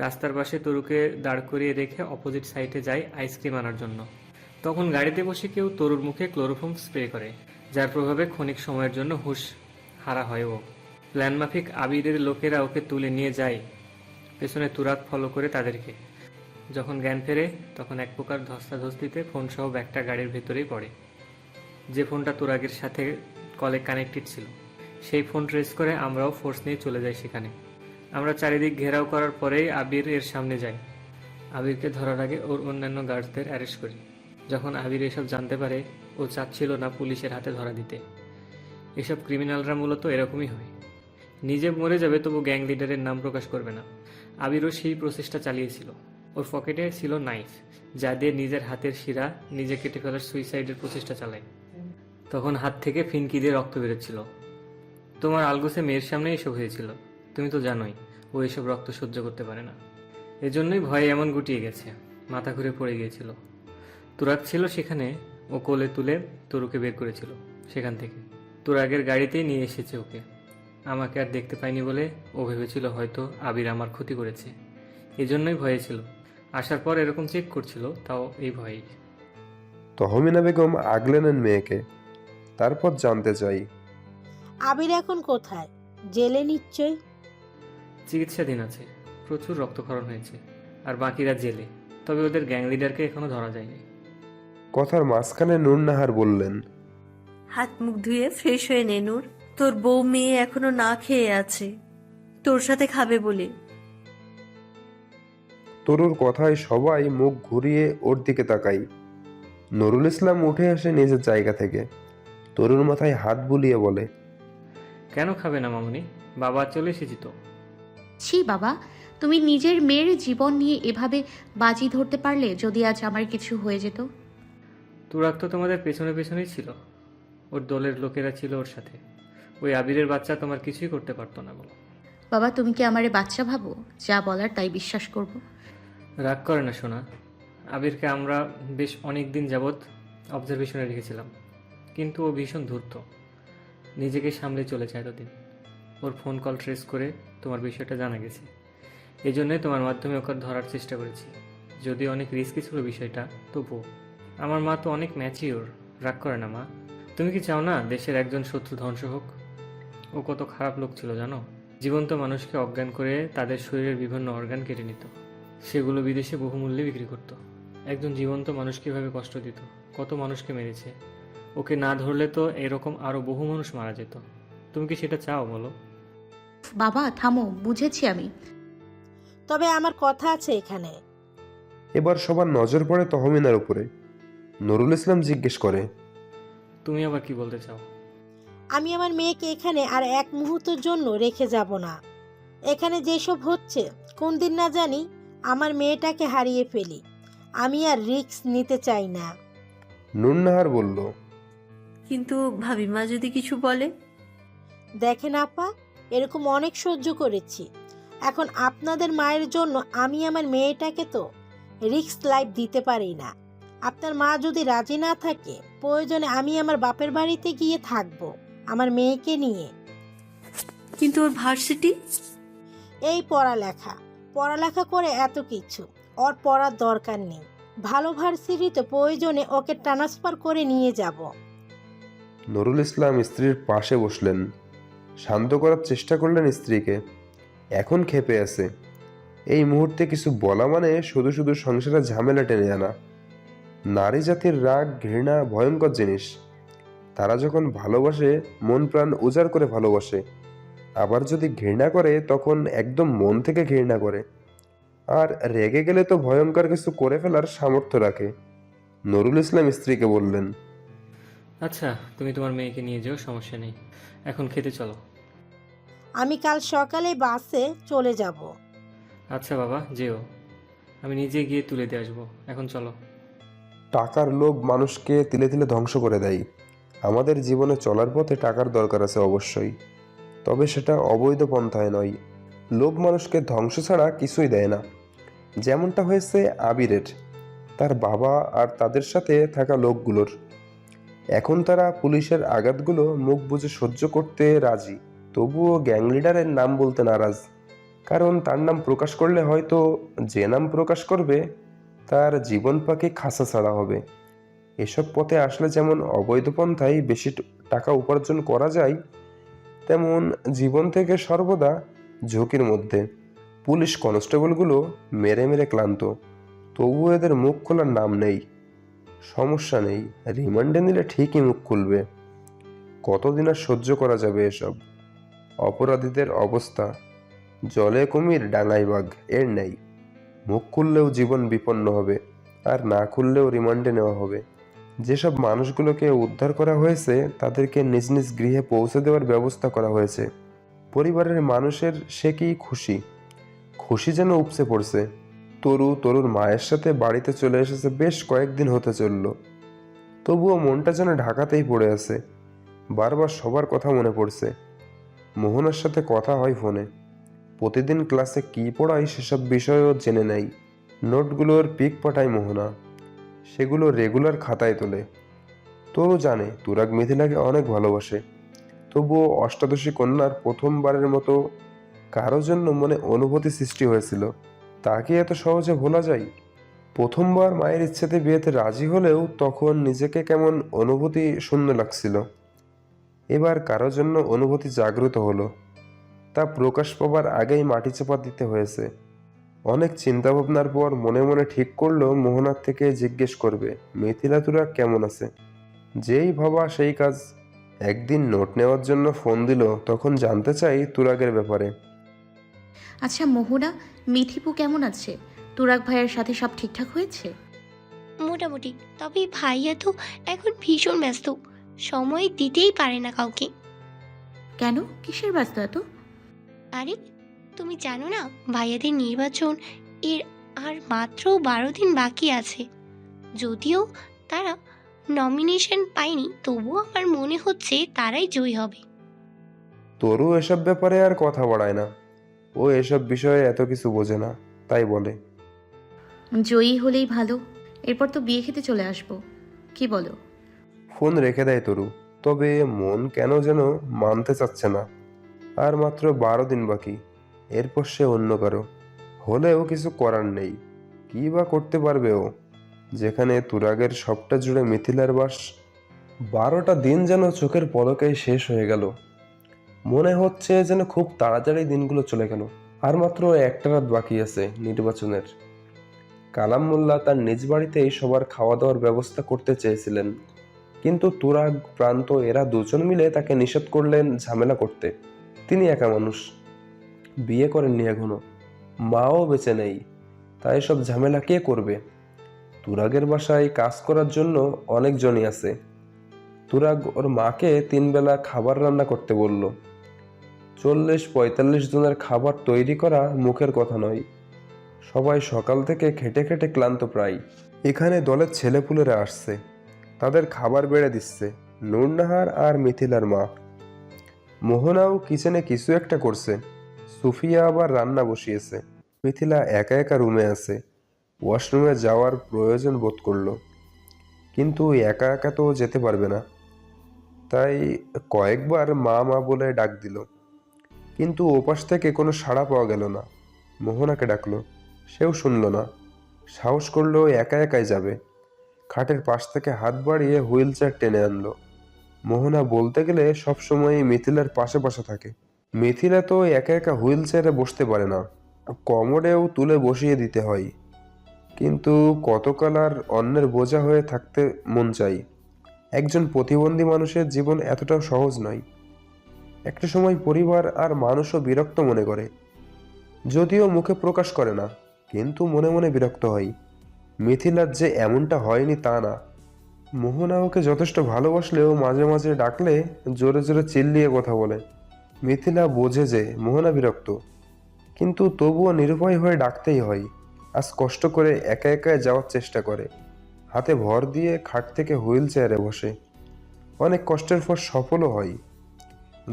রাস্তার পাশে তরুকে দাঁড় করিয়ে রেখে অপোজিট সাইডে যায় আইসক্রিম আনার জন্য। তখন গাড়িতে বসে কেউ তরুর মুখে ক্লোরোফর্ম স্প্রে করে, যার প্রভাবে ক্ষণিক সময়ের জন্য হুঁশ হারা হয় ও। প্ল্যান মাফিক আবিরের লোকেরা ওকে তুলে নিয়ে যায়, পেছনে তুরাগ ফলো করে তাদেরকে। যখন জ্ঞান ফেরে তখন এক প্রকার ধস্তাধস্তিতে ফোন সহ ব্যাগটা গাড়ির ভেতরেই পড়ে। যে ফোনটা তুরাগের সাথে কলে কানেক্টেড ছিল, সেই ফোন ট্রেস করে আমরাও ফোর্স নিয়ে চলে যাই সেখানে। আমরা চারিদিক ঘেরাও করার পরেই আবির এর সামনে যাই। আবিরকে ধরার আগে ওর অন্যান্য গার্ডদের অ্যারেস্ট করি। যখন আবির এসব জানতে পারে, ও চাচ্ছিল না পুলিশের হাতে ধরা দিতে। এসব ক্রিমিনালরা মূলত এরকমই হয়, নিজে মরে যাবে তবু গ্যাং লিডারের নাম প্রকাশ করবে না। আবিরও সেই প্রচেষ্টা চালিয়েছিল। ওর পকেটে ছিল নাইফ, যা দিয়ে নিজের হাতের শিরা নিজে কেটে ফেলার সুইসাইডের প্রচেষ্টা চালায়। তখন হাত থেকে ফিনকি দিয়ে রক্ত বেরোচ্ছিল। তোমার আলগোসে মেয়ের সামনে এসব হয়েছিল। তুমি তো জানোই ও এসব রক্ত সহ্য করতে পারে না। এজন্যই ভয়ে এমন গুটিয়ে গেছে, মাথা ঘুরে পড়ে গিয়েছিল। তুরাগ ছিল সেখানে, ও কোলে তুলে তরুকে বের করেছিল সেখান থেকে। তুরাগের গাড়িতেই নিয়ে এসেছে ওকে। আমাকে আর দেখতে পাইনি বলে ও ভেবেছিল হয়তো আবির আমার ক্ষতি করেছে, এজন্যই ভয়ে ছিল। আসার পর এরকম চেক করছিল, তাও এই ভয়েই। তহমিনা বেগম আগলে নেন মেয়েকে, তারপর জানতে চাই, আবির এখন কোথায়? জেলে নিশ্চয়। চিকিৎসাধীন আছে, প্রচুর রক্তক্ষরণ হয়েছে। আর বাকিরা জেলে, তবে ওদের গ্যাং লিডারকে এখনো ধরা যায়নি। কথার মাঝখানে নূর নাহার বললেন, হাত মুখ ধুয়ে ফ্রেশ হয়ে নে নূর, তোর বউ মেয়ে এখনো না খেয়ে আছে, তোর সাথে খাবে বলে। তরুর কথায় সবাই মুখ ঘুরিয়ে ওর দিকে তাকাই। নুরুল ইসলাম উঠে আসে নিজের জায়গা থেকে, তরুর মাথায় হাত বুলিয়ে বলে, কেন খাবে না মামুনি? বাবা চলে এসেছি তো। ছি বাবা, তুমি নিজের মেয়ের জীবন নিয়ে এভাবে বাজি ধরতে পারলে যদি আজ আমার কিছু হয়ে যেত? তুরাগ তো তোমাদের পেছনে পেছনেই ছিল, ওর দলের লোকেরা ছিল ওর সাথে। ওই আবিরের বাচ্চা তোমার কিছুই করতে পারতো না। বলো বাবা, তুমি কি আমারে বাচ্চা ভাবো? যা বলার তাই বিশ্বাস করব। রাগ করে না শোনা। আবিরকে আমরা বেশ অনেক দিন যাবৎ অবজারভেশনে রেখেছিলাম, কিন্তু ও ভীষণ ধূর্ত, নিজেকে সামলে চলেছে এতদিন। ওর ফোন কল ট্রেস করে তোমার বিষয়টা জানা গেছে, এই জন্যই তোমার মাধ্যমে ওকে ধরার চেষ্টা করেছি। যদি অনেক রিস্কি ছিল বিষয়টা, তবুও আমার মা তো অনেক ম্যাচিওর। রাগ করে না মা। তুমি কি চাও না দেশের একজন শত্রু ধ্বংস হোক? ও কত খারাপ লোক ছিল জানো? জীবন্ত মানুষকে অজ্ঞান করে তাদের শরীরের বিভিন্ন অর্গান কেটে নিত, সেগুলো বিদেশে বহুমূল্যে বিক্রি করত। একজন জীবন্ত মানুষ কীভাবে কষ্ট দিত, কত মানুষকে মেরেছে। ওকে না ধরলে তো এরকম আরও বহু মানুষ মারা যেত। তুমি কি সেটা চাও বলো? বাবা থামো, বুঝেছি আমি। তবে আমার কথা আছে এখানে। এবার সবার নজর পড়ে তহমিনার উপরে। নুরুল ইসলাম জিজ্ঞেস করে, তুমি আবার কি বলতে চাও? আমি আমার মেয়েকে এখানে আর এক মুহূর্তের জন্য রেখে যাব না। এখানে যেসব হচ্ছে, কোন দিন না জানি আমার মেয়েটাকে হারিয়ে ফেলি। আমি আর রিস্ক নিতে চাই না। নূর নাহার বলল, কিন্তু ভাবিমা যদি কিছু বলে? দেখেন আপা, এরকম অনেক সহ্য করেছি। এখন আপনাদের মায়ের জন্য আমি আমার মেয়েটাকে তো রিস্ক লাইফ দিতে পারি না। আপনার মা যদি রাজি না থাকে, প্রয়োজনে আমি আমার বাপের বাড়িতে গিয়ে থাকবো আমার মেয়েকে নিয়ে। কিন্তু ওর ভার্সিটি? এই পড়ালেখা করে এত কিছু, ওর পড়ার দরকার নেই। ভালো ভার্সিটিতে প্রয়োজনে ওকে ট্রান্সফার করে নিয়ে যাব। নুরুল ইসলাম স্ত্রীর পাশে বসলেন, শান্ত করার চেষ্টা করলেন স্ত্রীকে। এখন ক্ষেপে আছে। এই মুহূর্তে কিছু বলা মানে শুধু শুধু সংসারে ঝামেলা টেনে আনা। নারী জাতির রাগ ঘৃণা ভয়ঙ্কর জিনিস। তারা যখন ভালোবাসে মন প্রাণ উজাড় করে ভালোবাসে, আবার যদি ঘৃণা করে তখন একদম মন থেকে ঘৃণা করে। আর রেগে গেলে তো ভয়ঙ্কর কিছু করে ফেলার সামর্থ্য রাখে। নুরুল ইসলাম স্ত্রীকে বললেন, আচ্ছা, তুমি তোমার মেয়েকে নিয়ে যেও, সমস্যা নেই। এখন খেতে চলো। আমি কাল সকালে বাসে চলে যাব। আচ্ছা বাবা, যেও। আমি নিজে গিয়ে তুলে দিয়ে আসবো। এখন চলো। টাকার লোভ মানুষকে তিলে তিলে ধ্বংস করে দেয়। আমাদের জীবনে চলার পথে টাকার দরকার আছে অবশ্যই, তবে সেটা অবৈধ পন্থায় নয়। লোভ মানুষকে ধ্বংস ছাড়া কিছুই দেয় না। যেমনটা হয়েছে আবিরের, তার বাবা আর তাদের সাথে থাকা লোকগুলোর। এখন তারা পুলিশের আঘাতগুলো মুখ বুজে সহ্য করতে রাজি, তবুও গ্যাং লিডারের নাম বলতে নারাজ। কারণ তার নাম প্রকাশ করলে হয়তো যে নাম প্রকাশ করবে তার জীবন পাখি খাসা ছাড়া হবে। এসব পথে আসলে যেমন অবৈধ পন্থায় বেশি টাকা উপার্জন করা যায়, তেমন জীবন থেকে সর্বদা ঝুঁকির মধ্যে। পুলিশ কনস্টেবলগুলো মেরে মেরে ক্লান্ত, তবুও এদের মুখ খোলার নাম নেই। সমস্যা নেই, রিমান্ডে নিলে ঠিকই মুখ খুলবে। কতদিন আর সহ্য করা যাবে এসব? অপরাধীদের অবস্থা জলে কুমির ডাঙায় বাঘ এর নেই। মুখ খুললেও জীবন বিপন্ন হবে, আর না খুললেও রিমান্ডে নেওয়া হবে। যেসব মানুষগুলোকে উদ্ধার করা হয়েছে তাদেরকে নিজ নিজ গৃহে পৌঁছে দেওয়ার ব্যবস্থা করা হয়েছে। পরিবারের মানুষের সে কি খুশি, খুশি যেন উপচে পড়ছে। তরুর মায়ের সাথে বাড়িতে চলে এসেছে বেশ কয়েকদিন হতে চলল, তবুও মনটা যেন ঢাকাতেই পড়ে আছে। বারবার সবার কথা মনে পড়ছে। মোহনার সাথে কথা হয় ফোনে, প্রতিদিন ক্লাসে কী পড়ায় সেসব বিষয়ও জেনে নেয়। নোটগুলোর পিক পাঠায় মোহনা, সেগুলো রেগুলার খাতায় তোলে। তরু জানে তুরাগ মিথিলাকে অনেক ভালোবাসে, তবুও অষ্টাদশী কন্যার প্রথমবারের মতো কারো জন্য মনে অনুভূতি সৃষ্টি হয়েছিল। তাকে এত সহজে ভোলা যায়? প্রথমবার মায়ের ইচ্ছেতে বিয়েতে রাজি হলেও তখন নিজেকে কেমন অনুভূতি শূন্য লাগছিল। এবার কারো জন্য অনুভূতি জাগ্রত হলো, তা প্রকাশ পাবার আগেই মাটি চাপা দিতে হয়েছে। অনেক চিন্তা ভাবনার পর মনে মনে ঠিক করলো মোহনার থেকে জিজ্ঞেস করবে মিথিলা তুরাগ কেমন আছে। যেই ভাবা সেই কাজ। একদিন নোট নেওয়ার জন্য ফোন দিল, তখন জানতে চাই তুরাগের ব্যাপারে। আচ্ছা মোহনা, মিথিপু কেমন আছে? তুরাগ ভাইয়ের সাথে সব ঠিকঠাক হয়েছে? মোটামুটি, তবে ভাইয়া তো এখন ভীষণ ব্যস্ত, সময় দিতেই পারে না কাউকে। কেন, কিসের ব্যস্ত এত? আরে তুমি জানো না, ভাইয়াদের নির্বাচন এর আর মাত্র 12 দিন বাকি আছে। যদিও তারা নমিনেশন পায়নি, তবুও আমার মনে হচ্ছে তারাই জয়ী হবে। তরু এসব ব্যাপারে আর কথা বাড়ায় না, ও এসব বিষয়ে এত কিছু বোঝে না, তাই বলে জয়ী হলেই ভালো, এরপর তো বিয়ে খেতে চলে আসবো, কি বলো? ফোন রেখে দেয় তরু, তবে মন কেন যেন মানতে চাচ্ছে না। আর মাত্র 12 দিন বাকি, এরপর সে অন্য কারো হলেও কিছু করার নেই। কি বা করতে পারবে ও, যেখানে তুরাগের সবটা জুড়ে মিথিলার বাস। 12টা দিন যেন চোখের পলকেই শেষ হয়ে গেল। মনে হচ্ছে যেন খুব তাড়াতাড়ি দিনগুলো চলে গেল। আর মাত্র একটা রাত বাকি আছে নির্বাচনের। কালাম মোল্লা তার নিজ বাড়িতেই সবার খাওয়া দাওয়ার ব্যবস্থা করতে চেয়েছিলেন, কিন্তু তুরাগ, প্রান্ত এরা দুজন মিলে তাকে নিষেধ করলেন ঝামেলা করতে। তিনি একা মানুষ, বিয়ে করেননি এখনো, মাও বেঁচে নেই, তাই সব ঝামেলা কে করবে? তুরাগের বাসায় কাজ করার জন্য অনেকজনই আছে। তুরাগ ওর মাকে 3 বেলা খাবার রান্না করতে বলল। 40-45 জনের খাবার তৈরি করা মুখের কথা নয়। সবাই সকাল থেকে খেটে খেটে ক্লান্ত প্রায়। এখানে দলের ছেলেপুলেরা আসছে, তাদের খাবার বেড়ে দিচ্ছে নূরনাহার আর মিথিলার মা। মোহনাও কিচেনে কিছু একটা করছে, সুফিয়া আবার রান্না বসিয়েছে। মিথিলা একা একা রুমে আছে, ওয়াশরুমে যাওয়ার প্রয়োজন বোধ করলো, কিন্তু একা একা তো যেতে পারবে না। তাই কয়েকবার মা মা বলে ডাক দিল, কিন্তু ওপাশ থেকে কোনো সাড়া পাওয়া গেল না। মোহনাকে ডাকলো, সেও শুনল না। সাহস করলো একা একাই যাবে। খাটের পাশ থেকে হাত বাড়িয়ে হুইল চেয়ার টেনে আনলো। মোহনা বলতে গেলে সবসময় মিথিলার পাশে পাশে থাকে। মিথিলা তো একা একা হুইল চেয়ারে বসতে পারে না, কমোডেও তুলে বসিয়ে দিতে হয়। কিন্তু কতকাল আর অন্যের বোঝা হয়ে থাকতে মন চাই? একজন প্রতিবন্ধী মানুষের জীবন এতটাও সহজ নয়। একটা সময় পরিবার আর মানুষও বিরক্ত মনে করে, যদিও মুখে প্রকাশ করে না, কিন্তু মনে মনে বিরক্ত হয়। মিথিলার যে এমনটা হয়নি তা না। মোহনা ওকে যথেষ্ট ভালোবাসলেও মাঝে মাঝে ডাকলে জোরে জোরে চিল্লিয়ে কথা বলে। মিথিলা বোঝে যে মোহনা বিরক্ত, কিন্তু তবুও নিরুপায় হয়ে ডাকতেই হয়। আজ কষ্ট করে একা একা যাওয়ার চেষ্টা করে, হাতে ভর দিয়ে খাট থেকে হুইল চেয়ারে বসে। অনেক কষ্টের পর সফলও হয়।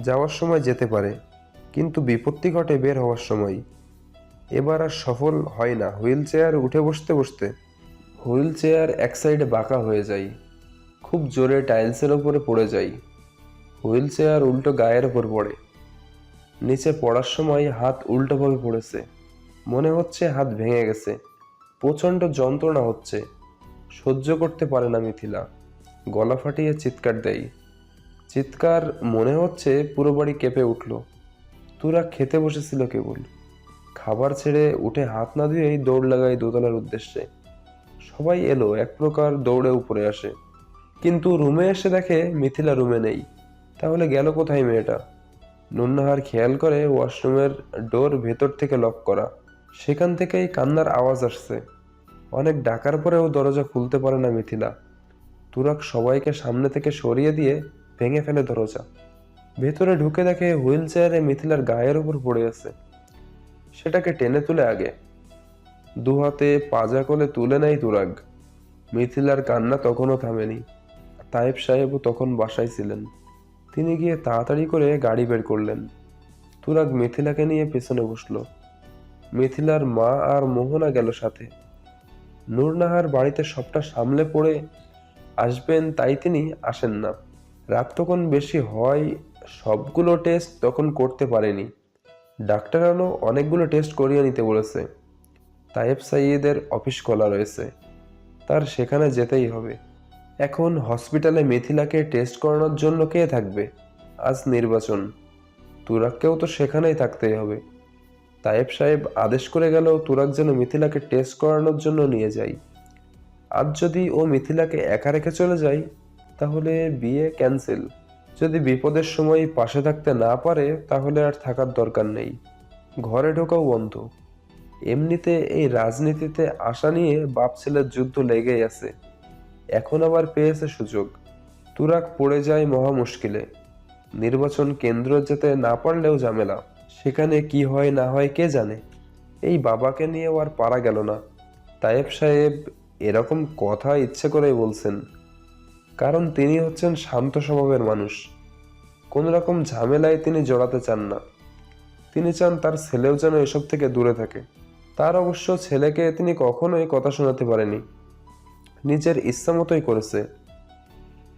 যাওয়ার সময় যেতে পারে, কিন্তু বিপত্তি ঘটে বের হওয়ার সময়। এবার আর সফল হয় না। হুইল চেয়ার উঠে বসতে বসতে হুইল চেয়ার এক সাইডে বাঁকা হয়ে যায়, খুব জোরে টাইলসের ওপরে পড়ে যায়। হুইল চেয়ার উল্টো গায়ের ওপর পড়ে। নিচে পড়ার সময় হাত উল্টোভাবে পড়েছে, মনে হচ্ছে হাত ভেঙে গেছে। প্রচণ্ড যন্ত্রণা হচ্ছে, সহ্য করতে পারে না মিথিলা, গলা ফাটিয়ে চিৎকার দেয়। চিৎকার মনে হচ্ছে পুরো বাড়ি কেঁপে উঠল। তুরাগ খেতে বসেছিল কেবল, খাবার ছেড়ে উঠে হাত না ধুয়েই দৌড় লাগায় দোতলার উদ্দেশ্যে। সবাই এলো, এক প্রকার দৌড়ে উপরে আসে, কিন্তু রুমে এসে দেখে মিথিলা রুমে নেই। তাহলে গেল কোথায় মেয়েটা? নুন্নাহার খেয়াল করে ওয়াশরুমের ডোর ভেতর থেকে লক করা। সেখান থেকেই কান্নার আওয়াজ আসছে। অনেক ডাকার পরেও দরজা খুলতে পারে না মিথিলা। তুরাগ সবাইকে সামনে থেকে সরিয়ে দিয়ে ভেঙে ফেলে দরজা। ভেতরে ঢুকে দেখে হুইল চেয়ারে মিথিলার গায়ের উপর পড়ে আছে। সেটাকে টেনে তুলে আগে দু হাতে পাজা কোলে তুলে নেয় তুরাগ। মিথিলার কান্না তখনও থামেনি। তায়েব সাহেবও তখন বাসায় ছিলেন। তিনি গিয়ে তাড়াতাড়ি করে গাড়ি বের করলেন। তুরাগ মিথিলাকে নিয়ে পেছনে বসলো। মিথিলার মা আর মোহনা গেল সাথে। নূরনাহার বাড়িতে সবটা সামলে পড়ে আসবেন তাই তিনি আসেন না। রাত তখন বেশি হয়, সবগুলো টেস্ট তখন করতে পারেনি। ডাক্তারানো অনেকগুলো টেস্ট করিয়ে নিতে বলেছে। তায়েব সাইয়েদের অফিস খোলা রয়েছে, তার সেখানে যেতেই হবে। এখন হসপিটালে মিথিলাকে টেস্ট করানোর জন্য কে থাকবে? আজ নির্বাচন, তুরাগকেও তো সেখানেই থাকতেই হবে। তায়েব সাহেব আদেশ করে গেল তুরাগ যেন মিথিলাকে টেস্ট করানোর জন্য নিয়ে যায়। আজ যদি ও মিথিলাকে একা রেখে চলে যায় তাহলে বিয়ে ক্যান্সেল। যদি বিপদের সময় পাশে থাকতে না পারে তাহলে আর থাকার দরকার নেই। ঘরে ঢোকাও বন্ধ। এমনিতে এই রাজনীতিতে আশা নিয়ে বাপ ছেলের যুদ্ধ লেগেই আছে, এখন আবার পেয়েছে সুযোগ। তুরাগ পড়ে যায় মহা মুশকিলে। নির্বাচন কেন্দ্র যেতে না পারলেও ঝামেলা, সেখানে কি হয় না হয় কে জানে। এই বাবাকে নিয়েও আর পারা গেল না। তায়েব সাহেব এরকম কথা ইচ্ছে করেই বলছেন, কারণ তিনি হচ্ছেন শান্ত স্বভাবের মানুষ। কোন রকম ঝামেলায় তিনি জড়াতে চান না। তিনি চান তার ছেলেও যেন এসব থেকে দূরে থাকে। তার অবশ্য ছেলেকে তিনি কখনোই কথা শোনাতে পারেনি, নিজের ইচ্ছা মতোই করেছে।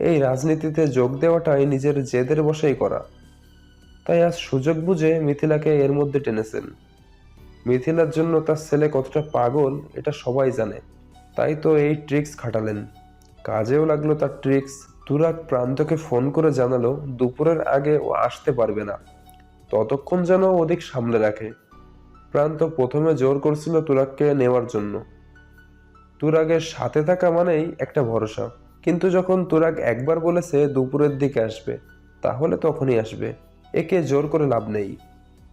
এই রাজনীতিতে যোগ দেওয়াটাই নিজের জেদের বশেই করা। তাই আজ সুযোগ বুঝে মিথিলাকে এর মধ্যে টেনেছেন। মিথিলার জন্য তার ছেলে কতটা পাগল এটা সবাই জানে, তাই তো এই ট্রিক্স খাটালেন। কাজেও লাগলো তার ট্রিক্স। তুরাগ প্রান্তকে ফোন করে জানালো দুপুরের আগে ও আসতে পারবে না, ততক্ষণ যেন ওদিক সামলে রাখে। প্রান্ত প্রথমে জোর করছিল তুরাগকে নেওয়ার জন্য। তুরাগের সাথে থাকা মানেই একটা ভরসা, কিন্তু যখন তুরাগ একবার বলেছে দুপুরের দিকে আসবে, তাহলে তখনই আসবে। একে জোর করে লাভ নেই।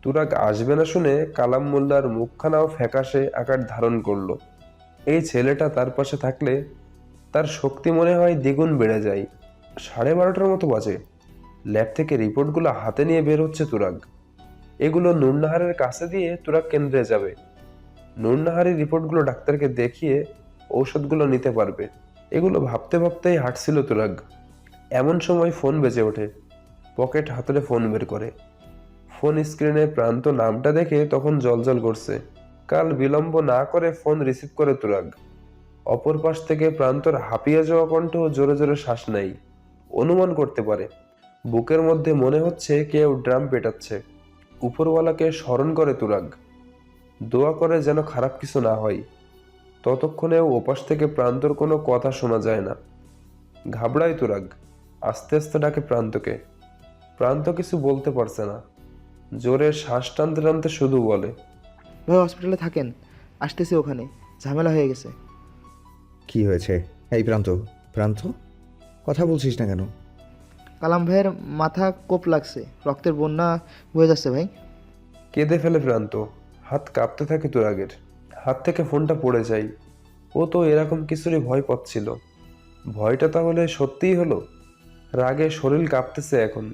তুরাগ আসবে না শুনে কালাম মোল্লার মুখখানাও ফ্যাকাশে আকার ধারণ করলো। এই ছেলেটা তার পাশে থাকলে তার শক্তি মনে হয় দ্বিগুণ বেড়ে যায়। 12:30 মতো বাজে। ল্যাব থেকে রিপোর্টগুলো হাতে নিয়ে বের হচ্ছে তুরাগ। এগুলো নূরনাহারের কাছে দিয়ে তুরাগ কেন্দ্রে যাবে। নূরনাহারের রিপোর্টগুলো ডাক্তারকে দেখিয়ে ঔষধগুলো নিতে পারবে। এগুলো ভাবতে ভাবতেই হাঁটছিল তুরাগ। এমন সময় ফোন বেজে ওঠে। পকেট হাতড়ে ফোন বের করে। ফোন স্ক্রিনে প্রান্ত নামটা দেখে তখন জ্বলজ্বল করছে। কাল বিলম্ব না করে ফোন রিসিভ করে তুরাগ। অপর পাশ থেকে প্রান্তর হাঁপিয়ে যাওয়া কণ্ঠ জোরে জোরে শ্বাস নেয়। অনুমান করতে পারে বুকের মধ্যে মনে হচ্ছে কেউ ড্রাম পেটাচ্ছে। উপরওয়ালাকে স্মরণ করে তুরাগ, দোয়া করে যেন খারাপ কিছু না হয়। ততক্ষণেও ওপাশ থেকে প্রান্তর কোনো কথা শোনা যায় না। ঘাবড়ায় তুরাগ, আস্তে আস্তে ডাকে প্রান্তকে। প্রান্ত কিছু বলতে পারছে না। জোরে শ্বাস টানতে টানতে শুধু বলে, ভাই হসপিটালে থাকেন, আসতেছি ওখানে, ঝামেলা হয়ে গেছে। কি হয়েছে? এই প্রান্ত, প্রান্ত, কথা বলছিস না কেন? কালাম ভাইয়ের মাথা কোপ লাগছে, রক্তের বন্যা বয়ে যাচ্ছে ভাই। কেঁদে ফেলে প্রান্ত। হাত কাঁপতে থাকে তুরাগের। হাত থেকে ফোনটা পড়ে যায়। ও তো এরকম কিছুরই ভয় পাচ্ছিল। ভয়টা তাহলে সত্যিই হলো? রাগে শরীর কাঁপতেছে এখন।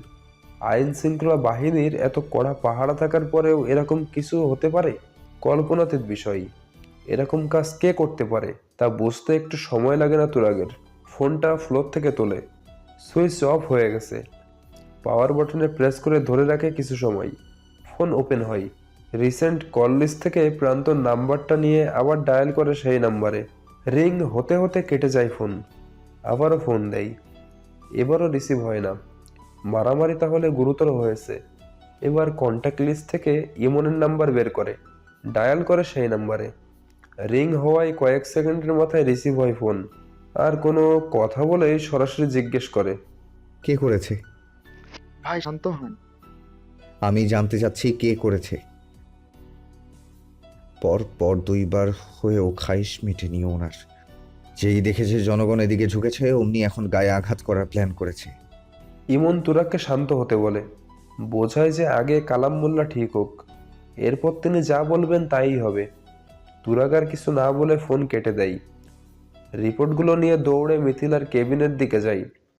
আইন শৃঙ্খলা বাহিনীর এত কড়া পাহারা থাকার পরেও এরকম কিছু হতে পারে? কল্পনাতীত বিষয়। এরকম কাজ কে করতে পারে তা বুঝতে একটু সময় লাগে না তুরাগের। ফোনটা ফ্লোর থেকে তোলে। সুইচ অফ হয়ে গেছে। পাওয়ার বাটনে প্রেস করে ধরে রাখে কিছু সময়। ফোন ওপেন হয়। রিসেন্ট কল লিস্ট থেকে প্রান্তর নাম্বারটা নিয়ে আবার ডায়াল করে সেই নাম্বারে। রিং হতে হতে কেটে যায় ফোন। আবারও ফোন দেয়। এবারও রিসিভ হয় না। মারামারি তাহলে গুরুতর হয়েছে। এবার কন্ট্যাক্ট লিস্ট থেকে ইমনের নাম্বার বের করে ডায়াল করে সেই নাম্বারে। রিং হওয়ায় কয়েক সেকেন্ডের মাথায় রিসিভ হয় ফোন। আর কোনো কথা বলেই সরাসরি জিজ্ঞেস করে, কে করেছে? ভাই শান্ত হন। আমি জানতে চাচ্ছি কে করেছে। পর পর 2বার হয়েও খাইশ মেটেনি ওনার। যেই দেখেছে জনগণ এদিকে ঝুঁকেছে অমনি এখন গায়ে আঘাত করার প্ল্যান করেছে। ইমন তুরাগকে শান্ত হতে বলে। বোঝায় যে আগে কালাম মোল্লা ঠিক হোক, এরপর তিনি যা বলবেন তাই হবে। তুরাগ আর কিছু না বলে ফোন কেটে দেয়। রিপোর্টগুলো নিয়ে দৌড়ে মিথিলার কেবিনের দিকে যাই।